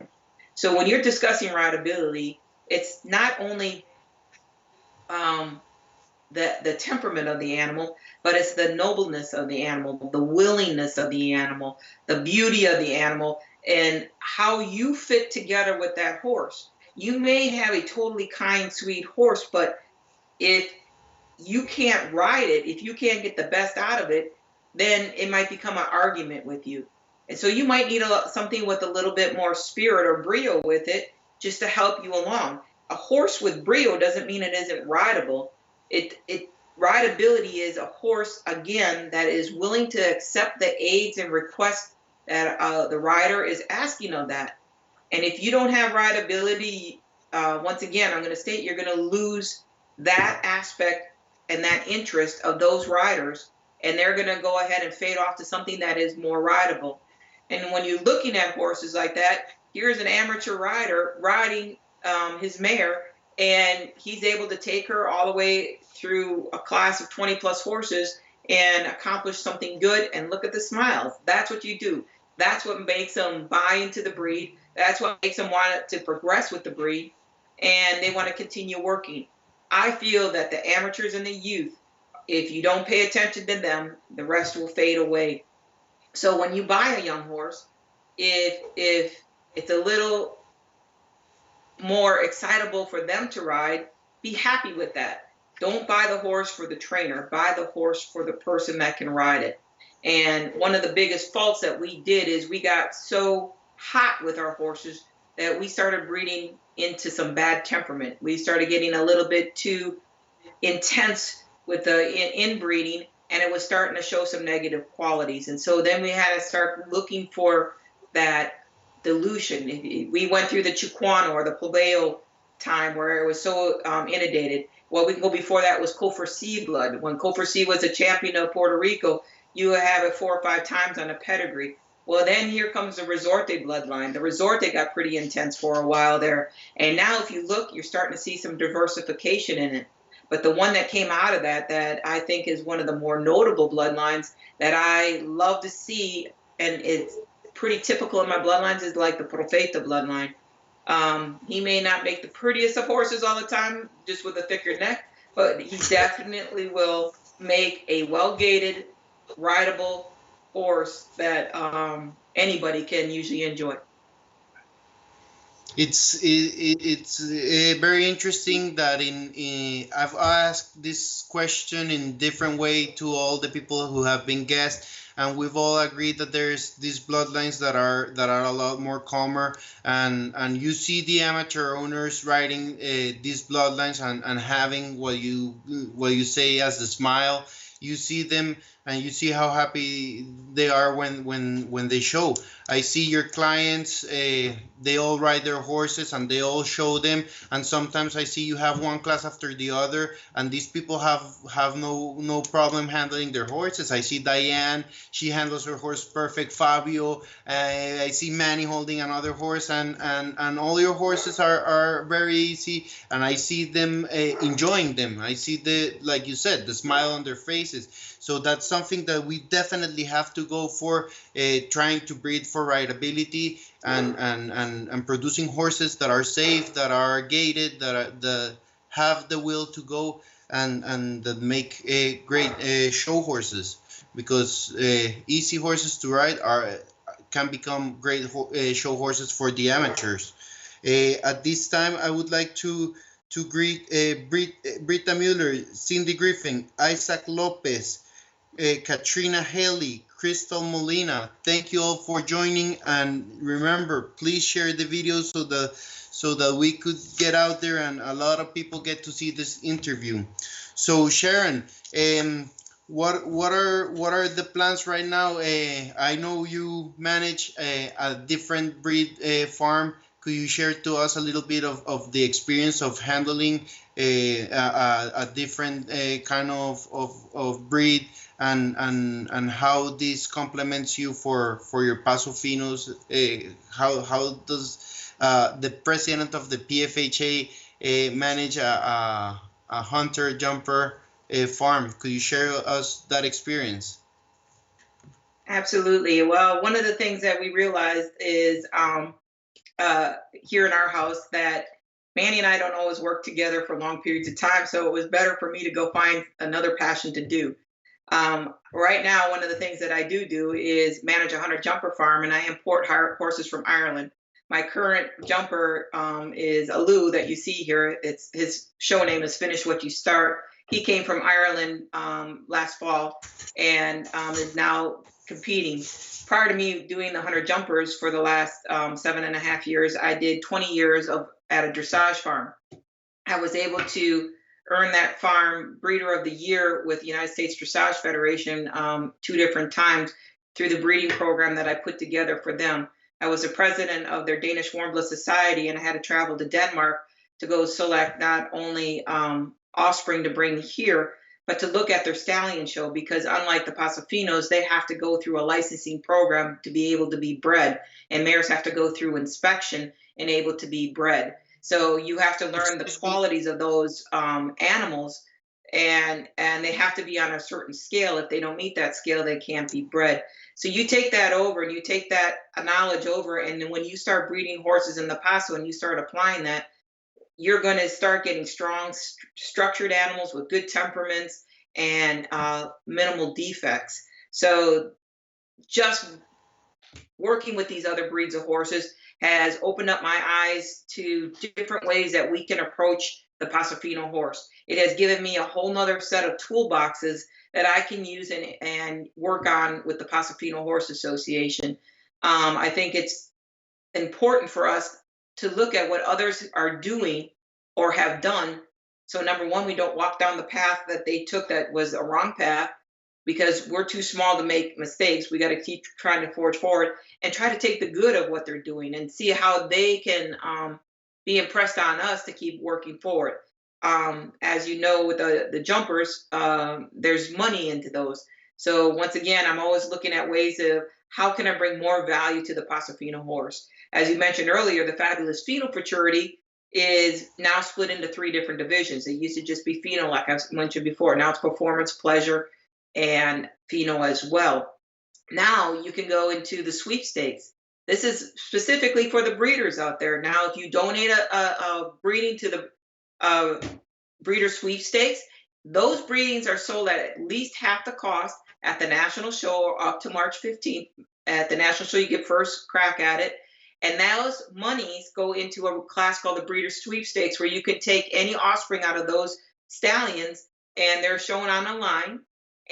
So when you're discussing rideability, it's not only um, the temperament of the animal, but it's the nobleness of the animal, the willingness of the animal, the beauty of the animal, and how you fit together with that horse. You may have a totally kind, sweet horse, but if you can't ride it, if you can't get the best out of it, then it might become an argument with you. And so you might need something with a little bit more spirit or brio with it just to help you along. A horse with brio doesn't mean it isn't rideable. It rideability is a horse, again, that is willing to accept the aids and requests that the rider is asking of that. And if you don't have rideability, once again, I'm going to state you're going to lose that aspect and that interest of those riders, and they're going to go ahead and fade off to something that is more rideable. And when you're looking at horses like that, here's an amateur rider riding his mare, and he's able to take her all the way through a class of 20 plus horses and accomplish something good. And look at the smiles. That's what you do. That's what makes them buy into the breed. That's what makes them want to progress with the breed, and they want to continue working. I feel that the amateurs and the youth, if you don't pay attention to them, the rest will fade away. So when you buy a young horse, if it's a little more excitable for them to ride, be happy with that. Don't buy the horse for the trainer. Buy the horse for the person that can ride it. And one of the biggest faults that we did is we got so hot with our horses that we started breeding into some bad temperament. We started getting a little bit too intense with the inbreeding, and it was starting to show some negative qualities. And so then we had to start looking for that dilution. We went through the Chiquano or the Plebeo time where it was so inundated. What we can go before that was Cofer C blood. When Cofer C was a champion of Puerto Rico, you would have it 4 or 5 times on a pedigree. Well, then here comes the Resorte bloodline. The Resorte got pretty intense for a while there. And now if you look, you're starting to see some diversification in it. But the one that came out of that I think is one of the more notable bloodlines that I love to see, and it's pretty typical in my bloodlines, is like the Profeta bloodline. He may not make the prettiest of horses all the time, just with a thicker neck, but he definitely will make a well-gated, rideable horse that anybody can usually enjoy. It's very interesting that I've asked this question in different way to all the people who have been guests, and we've all agreed that there's these bloodlines that are a lot more calmer, and you see the amateur owners riding these bloodlines and having what you say as the smile. You see them and you see how happy they are when they show. I see your clients, they all ride their horses and they all show them, and sometimes I see you have one class after the other, and these people have no problem handling their horses. I see Diane, she handles her horse perfect. Fabio, I see Manny holding another horse, and all your horses are very easy, and I see them enjoying them. I see like you said, the smile on their faces. So that's something that we definitely have to go for, trying to breed for rideability, and producing horses that are safe, that are gated, that have the will to go, and that make great show horses, because easy horses to ride can become great show horses for the amateurs. At this time, I would like to greet Britta Mueller, Cindy Griffin, Isaac Lopez, Katrina Haley, Crystal Molina. Thank you all for joining, and remember, please share the video so that we could get out there and a lot of people get to see this interview. So Sharon, what are the plans right now? I know you manage a different breed farm. Could you share to us a little bit of the experience of handling a different kind of breed, and how this complements you for your Paso Finos? How does the president of the PFHA manage a hunter jumper farm? Could you share us that experience? Absolutely. Well, one of the things that we realized is here in our house that Manny and I don't always work together for long periods of time, so it was better for me to go find another passion to do. Right now, one of the things that I do is manage a hunter jumper farm, and I import horses from Ireland. My current jumper is Alu that you see here. It's his show name is Finish What You Start. He came from Ireland last fall and is now competing. Prior to me doing the hunter jumpers for the last 7.5 years, I did 20 years at a dressage farm. I was able to earn that farm Breeder of the Year with the United States Dressage Federation 2 different times through the breeding program that I put together for them. I was the president of their Danish Warmblood Society, and I had to travel to Denmark to go select not only offspring to bring here, but to look at their stallion show, because unlike the Pasofinos, they have to go through a licensing program to be able to be bred, and mares have to go through inspection and able to be bred. So you have to learn the qualities of those animals, and they have to be on a certain scale. If they don't meet that scale, they can't be bred. So you take that over, and you take that knowledge over, and then when you start breeding horses in the Paso and you start applying that, you're going to start getting strong, structured animals with good temperaments and minimal defects. So just working with these other breeds of horses has opened up my eyes to different ways that we can approach the Pasofino horse. It has given me a whole nother set of toolboxes that I can use and work on with the Pasofino Horse Association. I think it's important for us to look at what others are doing or have done. So number one, we don't walk down the path that they took that was a wrong path, because we're too small to make mistakes. We got to keep trying to forge forward and try to take the good of what they're doing and see how they can be impressed on us to keep working forward. As you know, with the jumpers, there's money into those. So once again, I'm always looking at ways of how can I bring more value to the Pasofino horse. As you mentioned earlier, the Fabulous Pheno Futurity is now split into 3 different divisions. It used to just be Pheno, like I mentioned before. Now it's Performance, Pleasure, and Pheno as well. Now you can go into the sweepstakes. This is specifically for the breeders out there. Now, if you donate a breeding to the breeder sweepstakes, those breedings are sold at least half the cost at the national show up to March 15th. At the national show, you get first crack at it. And those monies go into a class called the breeder sweepstakes, where you can take any offspring out of those stallions, and they're shown on a line,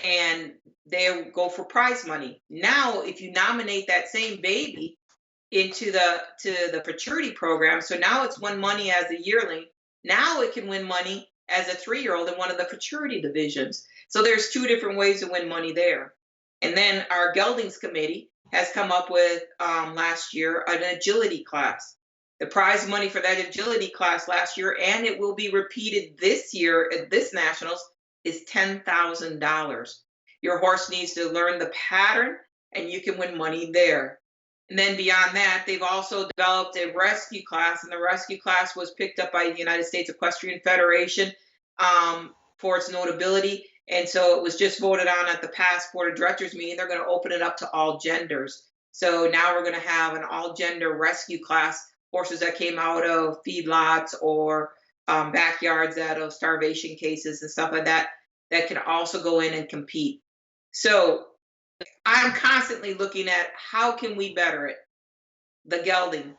and they go for prize money. Now, if you nominate that same baby into the futurity program, so now it's won money as a yearling. Now it can win money as a 3-year-old in one of the futurity divisions. So there's two different ways to win money there. And then our geldings committee has come up with last year an agility class. The prize money for that agility class last year, and it will be repeated this year at this nationals, is $10,000. Your horse needs to learn the pattern, and you can win money there. And then beyond that, they've also developed a rescue class, and the rescue class was picked up by the United States Equestrian Federation for its notability. And so it was just voted on at the past board of directors meeting. They're going to open it up to all genders. So now we're going to have an all gender rescue class, horses that came out of feedlots or backyards out of starvation cases and stuff like that, that can also go in and compete. So I'm constantly looking at how can we better it. The gelding.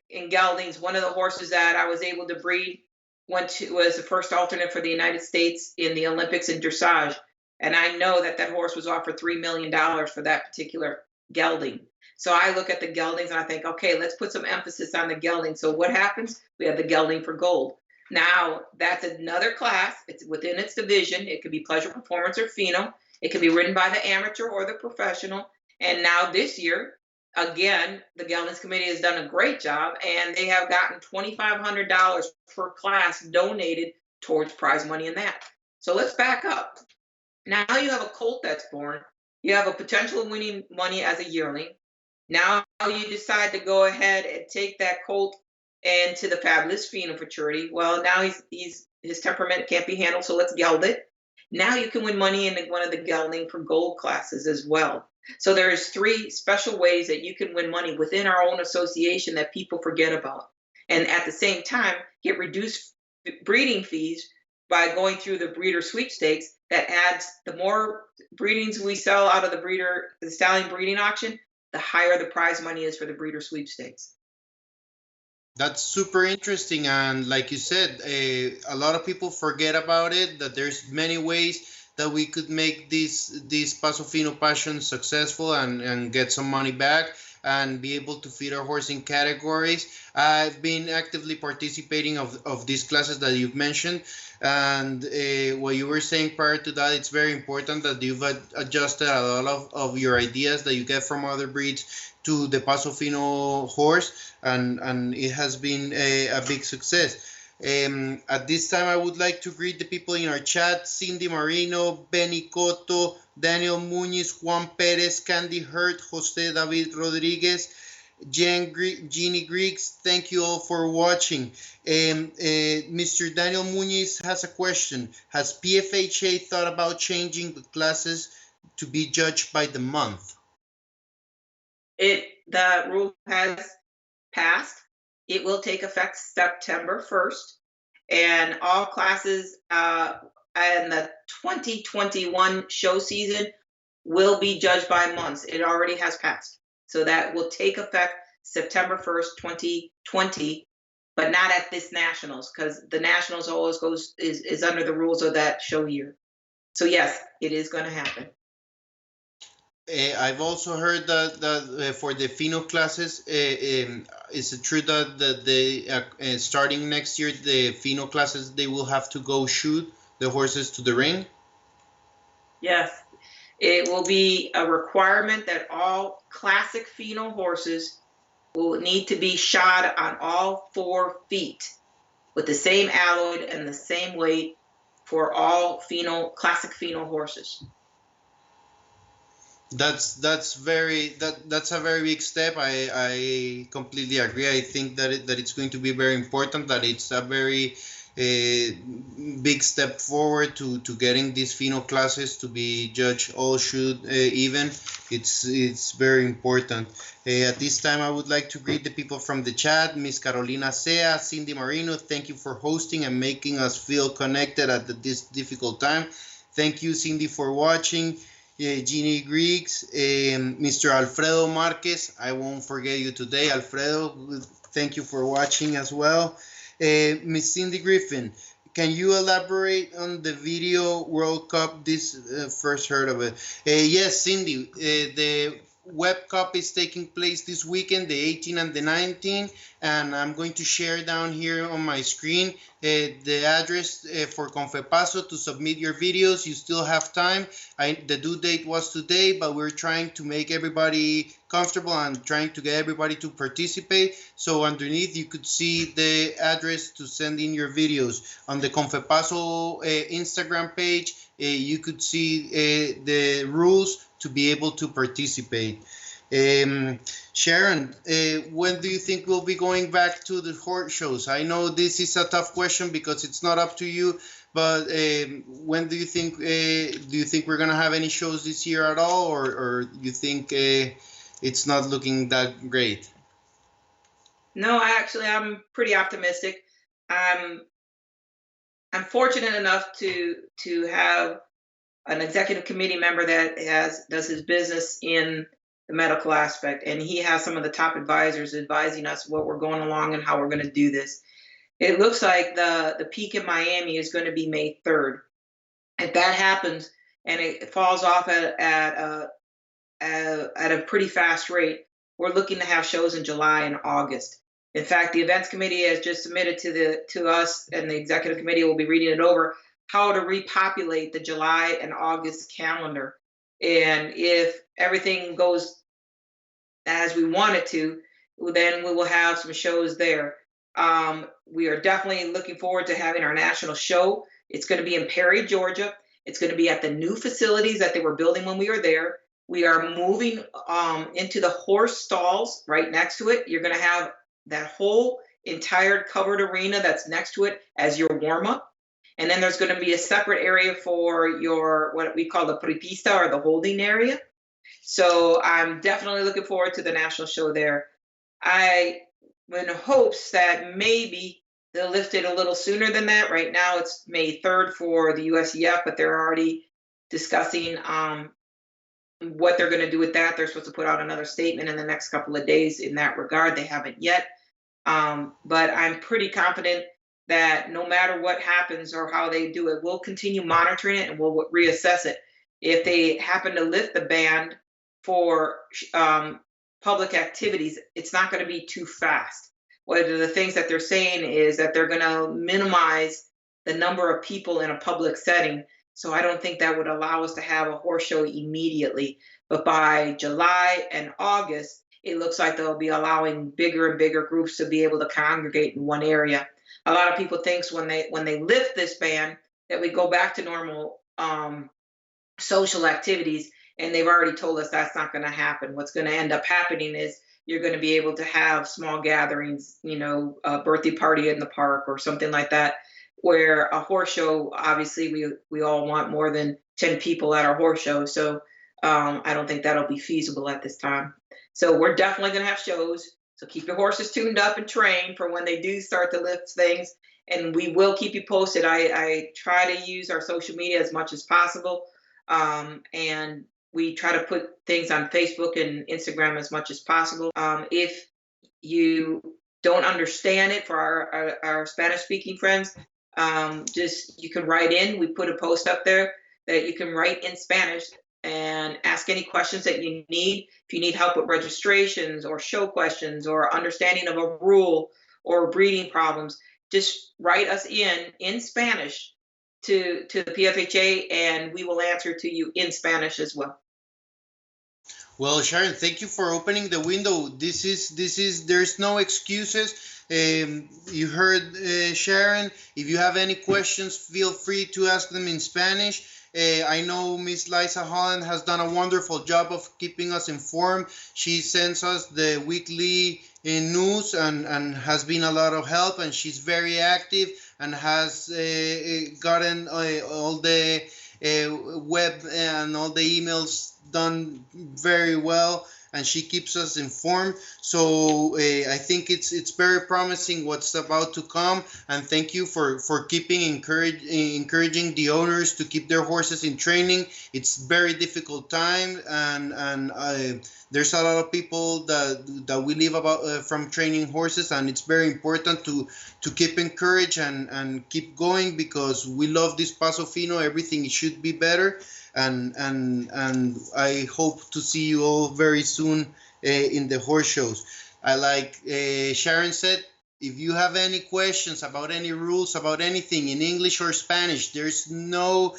In geldings, one of the horses that I was able to breed was the first alternate for the United States in the Olympics in dressage. And I know that that horse was offered $3 million for that particular gelding. So I look at the geldings and I think, okay, let's put some emphasis on the gelding. So what happens? We have the gelding for gold. Now, that's another class. It's within its division. It could be pleasure, performance, or pheno. It can be ridden by the amateur or the professional. And now this year, again, the geldings committee has done a great job, and they have gotten $2,500 per class donated towards prize money in that. So let's back up. Now you have a colt that's born. You have a potential winning money as a yearling. Now you decide to go ahead and take that colt into the fabulous pheno futurity. Well, now his temperament can't be handled, so let's geld it. Now you can win money in one of the gelding for gold classes as well. So there's three special ways that you can win money within our own association that people forget about. And at the same time, get reduced breeding fees by going through the breeder sweepstakes. That adds, the more breedings we sell out of the stallion breeding auction, the higher the prize money is for the breeder sweepstakes. That's super interesting, and like you said, a lot of people forget about it, that there's many ways that we could make this Paso Fino Passion successful and get some money back and be able to feed our horse in categories. I've been actively participating of these classes that you've mentioned, and what you were saying prior to that, it's very important that you've adjusted a lot of your ideas that you get from other breeds to the Paso Fino horse, and it has been a big success. At this time, I would like to greet the people in our chat: Cindy Marino, Benny Cotto, Daniel Muñiz, Juan Perez, Candy Hurt, Jose David Rodriguez, Jeannie Griggs. Thank you all for watching. Mr. Daniel Muñiz has a question. Has PFHA thought about changing the classes to be judged by the month? The rule has passed. It will take effect September 1st, and all classes in the 2021 show season will be judged by months. It already has passed. So that will take effect September 1st, 2020, but not at this Nationals, because the Nationals always is under the rules of that show year. So yes, it is going to happen. I've also heard that for the Fino classes, is it true that they starting next year, the Fino classes, they will have to go shoot the horses to the ring? Yes, it will be a requirement that all classic Fino horses will need to be shod on all 4 feet with the same alloy and the same weight for all classic Fino horses. That's a very big step. I completely agree. I think that it's going to be very important, that it's a very big step forward to getting these Fino classes to be judged all shoot even. It's very important. At this time, I would like to greet the people from the chat. Miss Carolina Sea, Cindy Marino, thank you for hosting and making us feel connected at this difficult time. Thank you, Cindy, for watching. Jeannie Griggs, Mr. Alfredo Marquez, I won't forget you today. Alfredo, thank you for watching as well. Miss Cindy Griffin, can you elaborate on the video World Cup? This first heard of it. Yes, Cindy, the Web Cup is taking place this weekend, the 18th and the 19th, and I'm going to share down here on my screen the address for Confepaso to submit your videos. You still have time. The due date was today, but we're trying to make everybody comfortable and trying to get everybody to participate. So underneath you could see the address to send in your videos. On the Confepaso Instagram page, you could see the rules to be able to participate. Sharon, when do you think we'll be going back to the horse shows? I know this is a tough question because it's not up to you, but when do you think we're gonna have any shows this year at all, or you think it's not looking that great? No, I'm pretty optimistic. I'm I'm fortunate enough to have an executive committee member that does his business in the medical aspect, and he has some of the top advisors advising us what we're going along and how we're going to do this. It looks like the peak in Miami is going to be May 3rd. If that happens and it falls off at a pretty fast rate, we're looking to have shows in July and August. In fact, the events committee has just submitted to us, and the executive committee will be reading it over, how to repopulate the July and August calendar. And if everything goes as we want it to, then we will have some shows there. We are definitely looking forward to having our national show. It's going to be in Perry, Georgia. It's going to be at the new facilities that they were building when we were there. We are moving into the horse stalls right next to it. You're going to have that whole entire covered arena that's next to it as your warm up. And then there's going to be a separate area for your, what we call the prepista, or the holding area. So I'm definitely looking forward to the national show there. I in hopes that maybe they'll lift it a little sooner than that. Right now it's May 3rd for the USEF, but they're already discussing what they're going to do with that. They're supposed to put out another statement in the next couple of days in that regard. They haven't yet. But I'm pretty confident that no matter what happens or how they do it, we'll continue monitoring it and we'll reassess it. If they happen to lift the ban for public activities, it's not going to be too fast. One of the things that they're saying is that they're going to minimize the number of people in a public setting. So I don't think that would allow us to have a horse show immediately. But by July and August, it looks like they'll be allowing bigger and bigger groups to be able to congregate in one area. A lot of people think when they lift this ban that we go back to normal social activities, and they've already told us that's not going to happen. What's going to end up happening is you're going to be able to have small gatherings, a birthday party in the park or something like that, where a horse show, obviously we all want more than 10 people at our horse show. So I don't think that'll be feasible at this time. So we're definitely going to have shows. So keep your horses tuned up and trained for when they do start to lift things. And we will keep you posted. I try to use our social media as much as possible. And we try to put things on Facebook and Instagram as much as possible. If you don't understand it, for our Spanish speaking friends, you can write in. We put a post up there that you can write in Spanish and ask any questions that you need. If you need help with registrations or show questions or understanding of a rule or breeding problems, just write us in Spanish to the PFHA, and we will answer to you in Spanish as well. Well, Sharon, thank you for opening the window. There's no excuses. You heard Sharon. If you have any questions, feel free to ask them in Spanish. I know Miss Liza Holland has done a wonderful job of keeping us informed. She sends us the weekly news and has been a lot of help, and she's very active and has gotten all the web and all the emails done very well, and she keeps us informed. So I think it's very promising what's about to come, and thank you for keeping encouraging the owners to keep their horses in training. It's very difficult time, and there's a lot of people that we live about from training horses, and it's very important to keep encouraged and keep going, because we love this Paso Fino. Everything should be better. and I hope to see you all very soon in the horse shows. I like Sharon said, if you have any questions about any rules, about anything in English or Spanish, there's no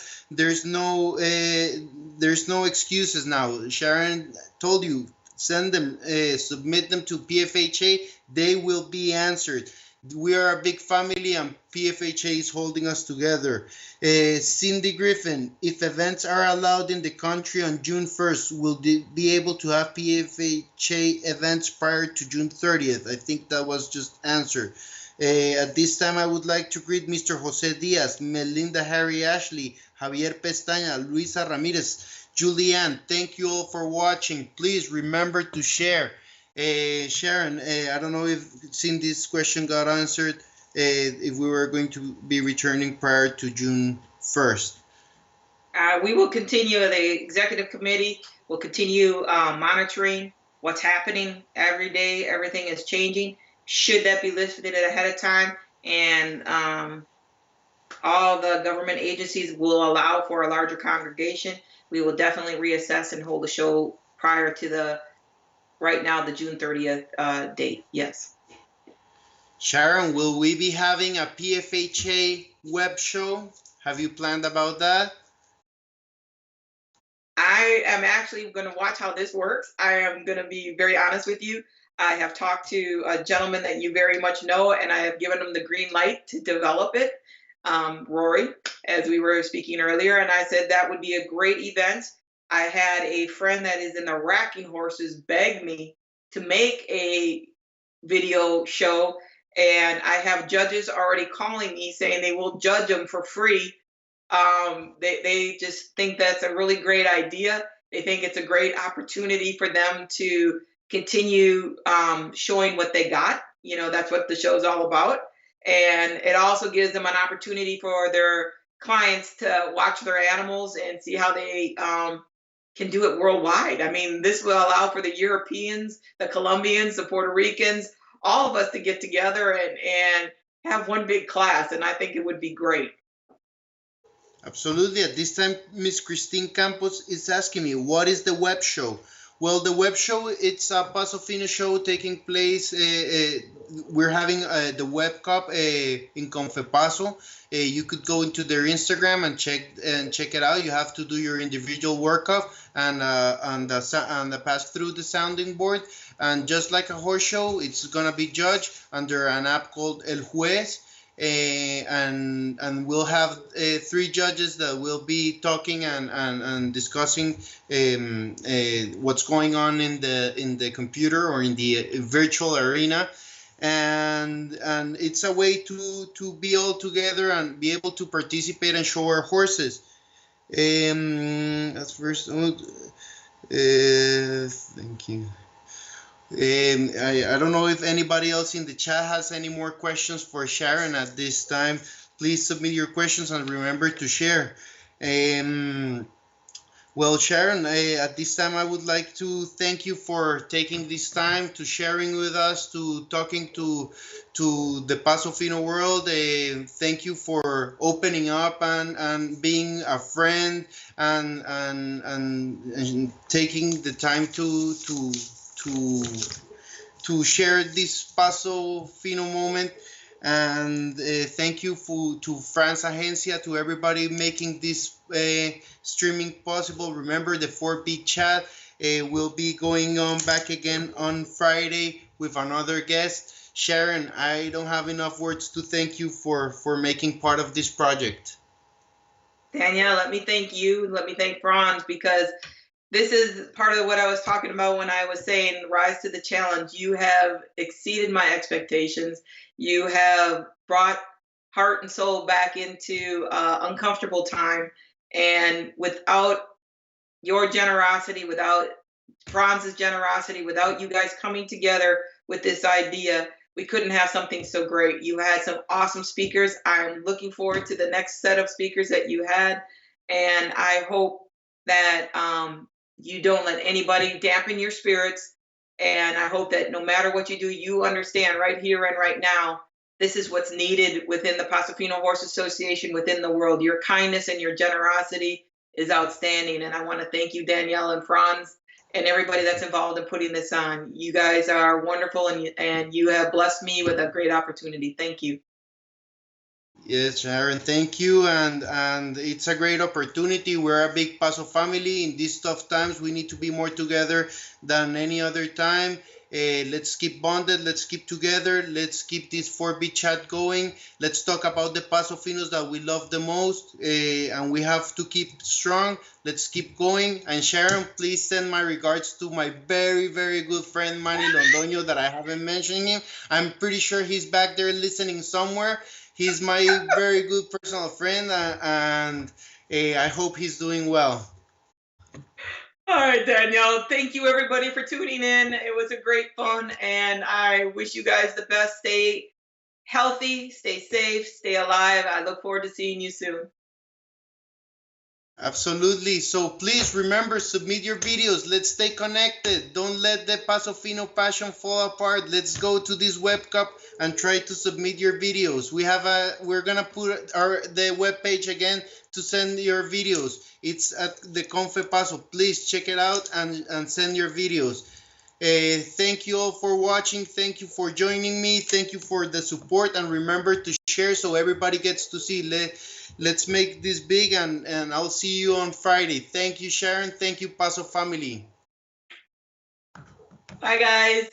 excuses now. Sharon told you, send them, submit them to PFHA. They will be answered. We are a big family, and PFHA is holding us together. Cindy Griffin, if events are allowed in the country on June 1st, will they be able to have PFHA events prior to June 30th? I think that was just answered. At this time, I would like to greet Mr. Jose Diaz, Melinda Harry Ashley, Javier Pestaña, Luisa Ramirez, Julianne. Thank you all for watching. Please remember to share. Sharon, I don't know if Cindy's question got answered, if we were going to be returning prior to June 1st. We will continue, the executive committee will continue monitoring what's happening every day. Everything is changing. Should that be listed ahead of time, and all the government agencies will allow for a larger congregation, we will definitely reassess and hold a show prior to the June 30th date. Yes. Sharon, will we be having a PFHA web show? Have you planned about that? I am actually going to watch how this works. I am going to be very honest with you. I have talked to a gentleman that you very much know, and I have given him the green light to develop it, Rory, as we were speaking earlier, and I said that would be a great event. I had a friend that is in the racking horses beg me to make a video show, and I have judges already calling me saying they will judge them for free. They just think that's a really great idea. They think it's a great opportunity for them to continue showing what they got. You know, that's what the show's all about. And it also gives them an opportunity for their clients to watch their animals and see how they can do it worldwide. I mean, this will allow for the Europeans, the Colombians, the Puerto Ricans, all of us to get together and have one big class. And I think it would be great. Absolutely. At this time, Miss Christine Campos is asking me, what is the web show? Well, the web show, it's a Paso Fino show taking place. We're having the Web Cup in Confepaso. You could go into their Instagram and check it out. You have to do your individual workup and pass through the sounding board. And just like a horse show, it's gonna be judged under an app called El Juez. And we'll have 3 judges that will be talking and discussing what's going on in the computer or in the virtual arena, and it's a way to be all together and be able to participate and show our horses. That's first. Thank you. I don't know if anybody else in the chat has any more questions for Sharon at this time. Please submit your questions and remember to share. Well, Sharon, at this time, I would like to thank you for taking this time to sharing with us, to talking to the Paso Fino world. Thank you for opening up and being a friend and taking the time to share this Paso Fino moment. And thank you to France Agencia, to everybody making this streaming possible. Remember, the 4B chat will be going on back again on Friday with another guest. Sharon, I don't have enough words to thank you for making part of this project. Danielle, let me thank you. Let me thank Franz, because this is part of what I was talking about when I was saying rise to the challenge. You have exceeded my expectations. You have brought heart and soul back into uncomfortable time. And without your generosity, without Franz's generosity, without you guys coming together with this idea, we couldn't have something so great. You had some awesome speakers. I'm looking forward to the next set of speakers that you had. And I hope that you don't let anybody dampen your spirits. And I hope that no matter what you do, you understand right here and right now, this is what's needed within the Paso Fino Horse Association, within the world. Your kindness and your generosity is outstanding. And I want to thank you, Danielle and Franz, and everybody that's involved in putting this on. You guys are wonderful, and you have blessed me with a great opportunity. Thank you. Yes, Sharon, thank you. And it's a great opportunity. We're a big Paso family. In these tough times, we need to be more together than any other time. Let's keep bonded. Let's keep together. Let's keep this 4B chat going. Let's talk about the Paso Finos that we love the most. And we have to keep strong. Let's keep going. And Sharon, please send my regards to my very, very good friend, Manny Londono, that I haven't mentioned him. I'm pretty sure he's back there listening somewhere. He's my very good personal friend, and I hope he's doing well. All right, Danielle. Thank you, everybody, for tuning in. It was a great fun, and I wish you guys the best. Stay healthy, stay safe, stay alive. I look forward to seeing you soon. Absolutely. So please remember, submit your videos. Let's stay connected. Don't let the Paso Fino passion fall apart. Let's go to this web cup and try to submit your videos. We're gonna put the web page again to send your videos. It's at the Confe Paso. Please check it out and send your videos. Thank you all for watching. Thank you for joining me. Thank you for the support, and remember to share so everybody gets to see. Let's make this big, and I'll see you on Friday. Thank you, Sharon. Thank you, Paso family. Bye, guys.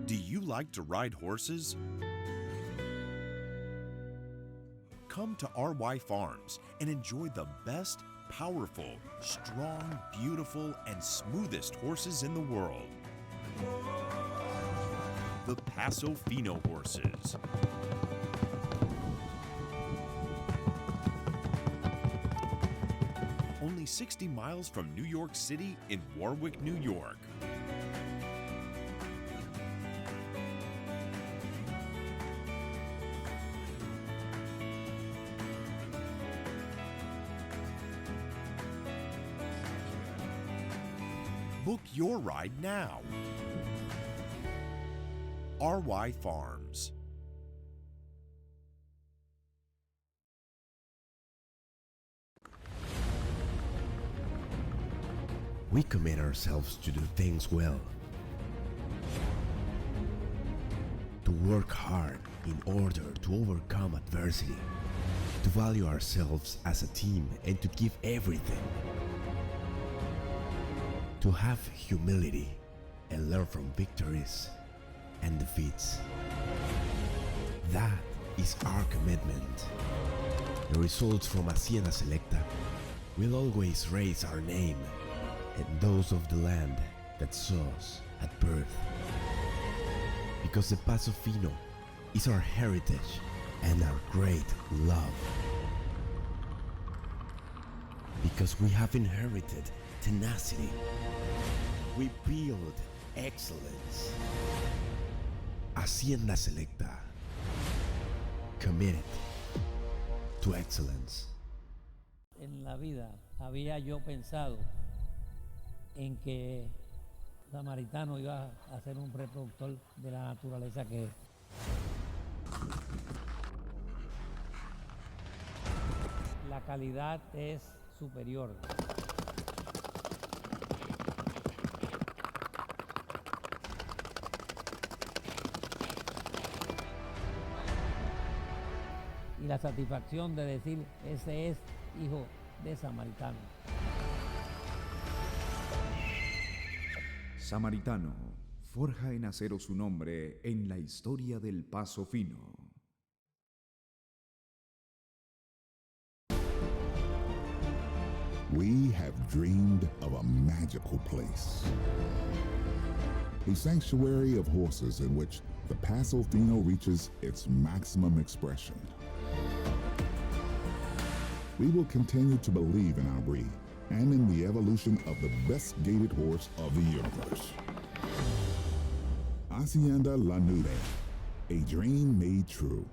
Do you like to ride horses? Come to RY Farms and enjoy the best, powerful, strong, beautiful, and smoothest horses in the world. The Paso Fino horses. Only 60 miles from New York City in Warwick, New York. Book your ride now. RY Farms. We commit ourselves to do things well, to work hard in order to overcome adversity, to value ourselves as a team and to give everything, to have humility and learn from victories and defeats. That is our commitment. The results from Hacienda Selecta will always raise our name and those of the land that saw us at birth. Because the Paso Fino is our heritage and our great love. Because we have inherited tenacity. We build excellence. Hacienda Selecta. Committed to excellence. En la vida había yo pensado en que Samaritano iba a ser un reproductor de la naturaleza que es. La calidad es superior. Y la satisfacción de decir, ese es hijo de Samaritano. Samaritano forja en acero su nombre en la historia del Paso Fino. We have dreamed of a magical place. A sanctuary of horses in which the Paso Fino reaches its maximum expression. We will continue to believe in our breed and in the evolution of the best gaited horse of the universe. Hacienda La Nude, a dream made true.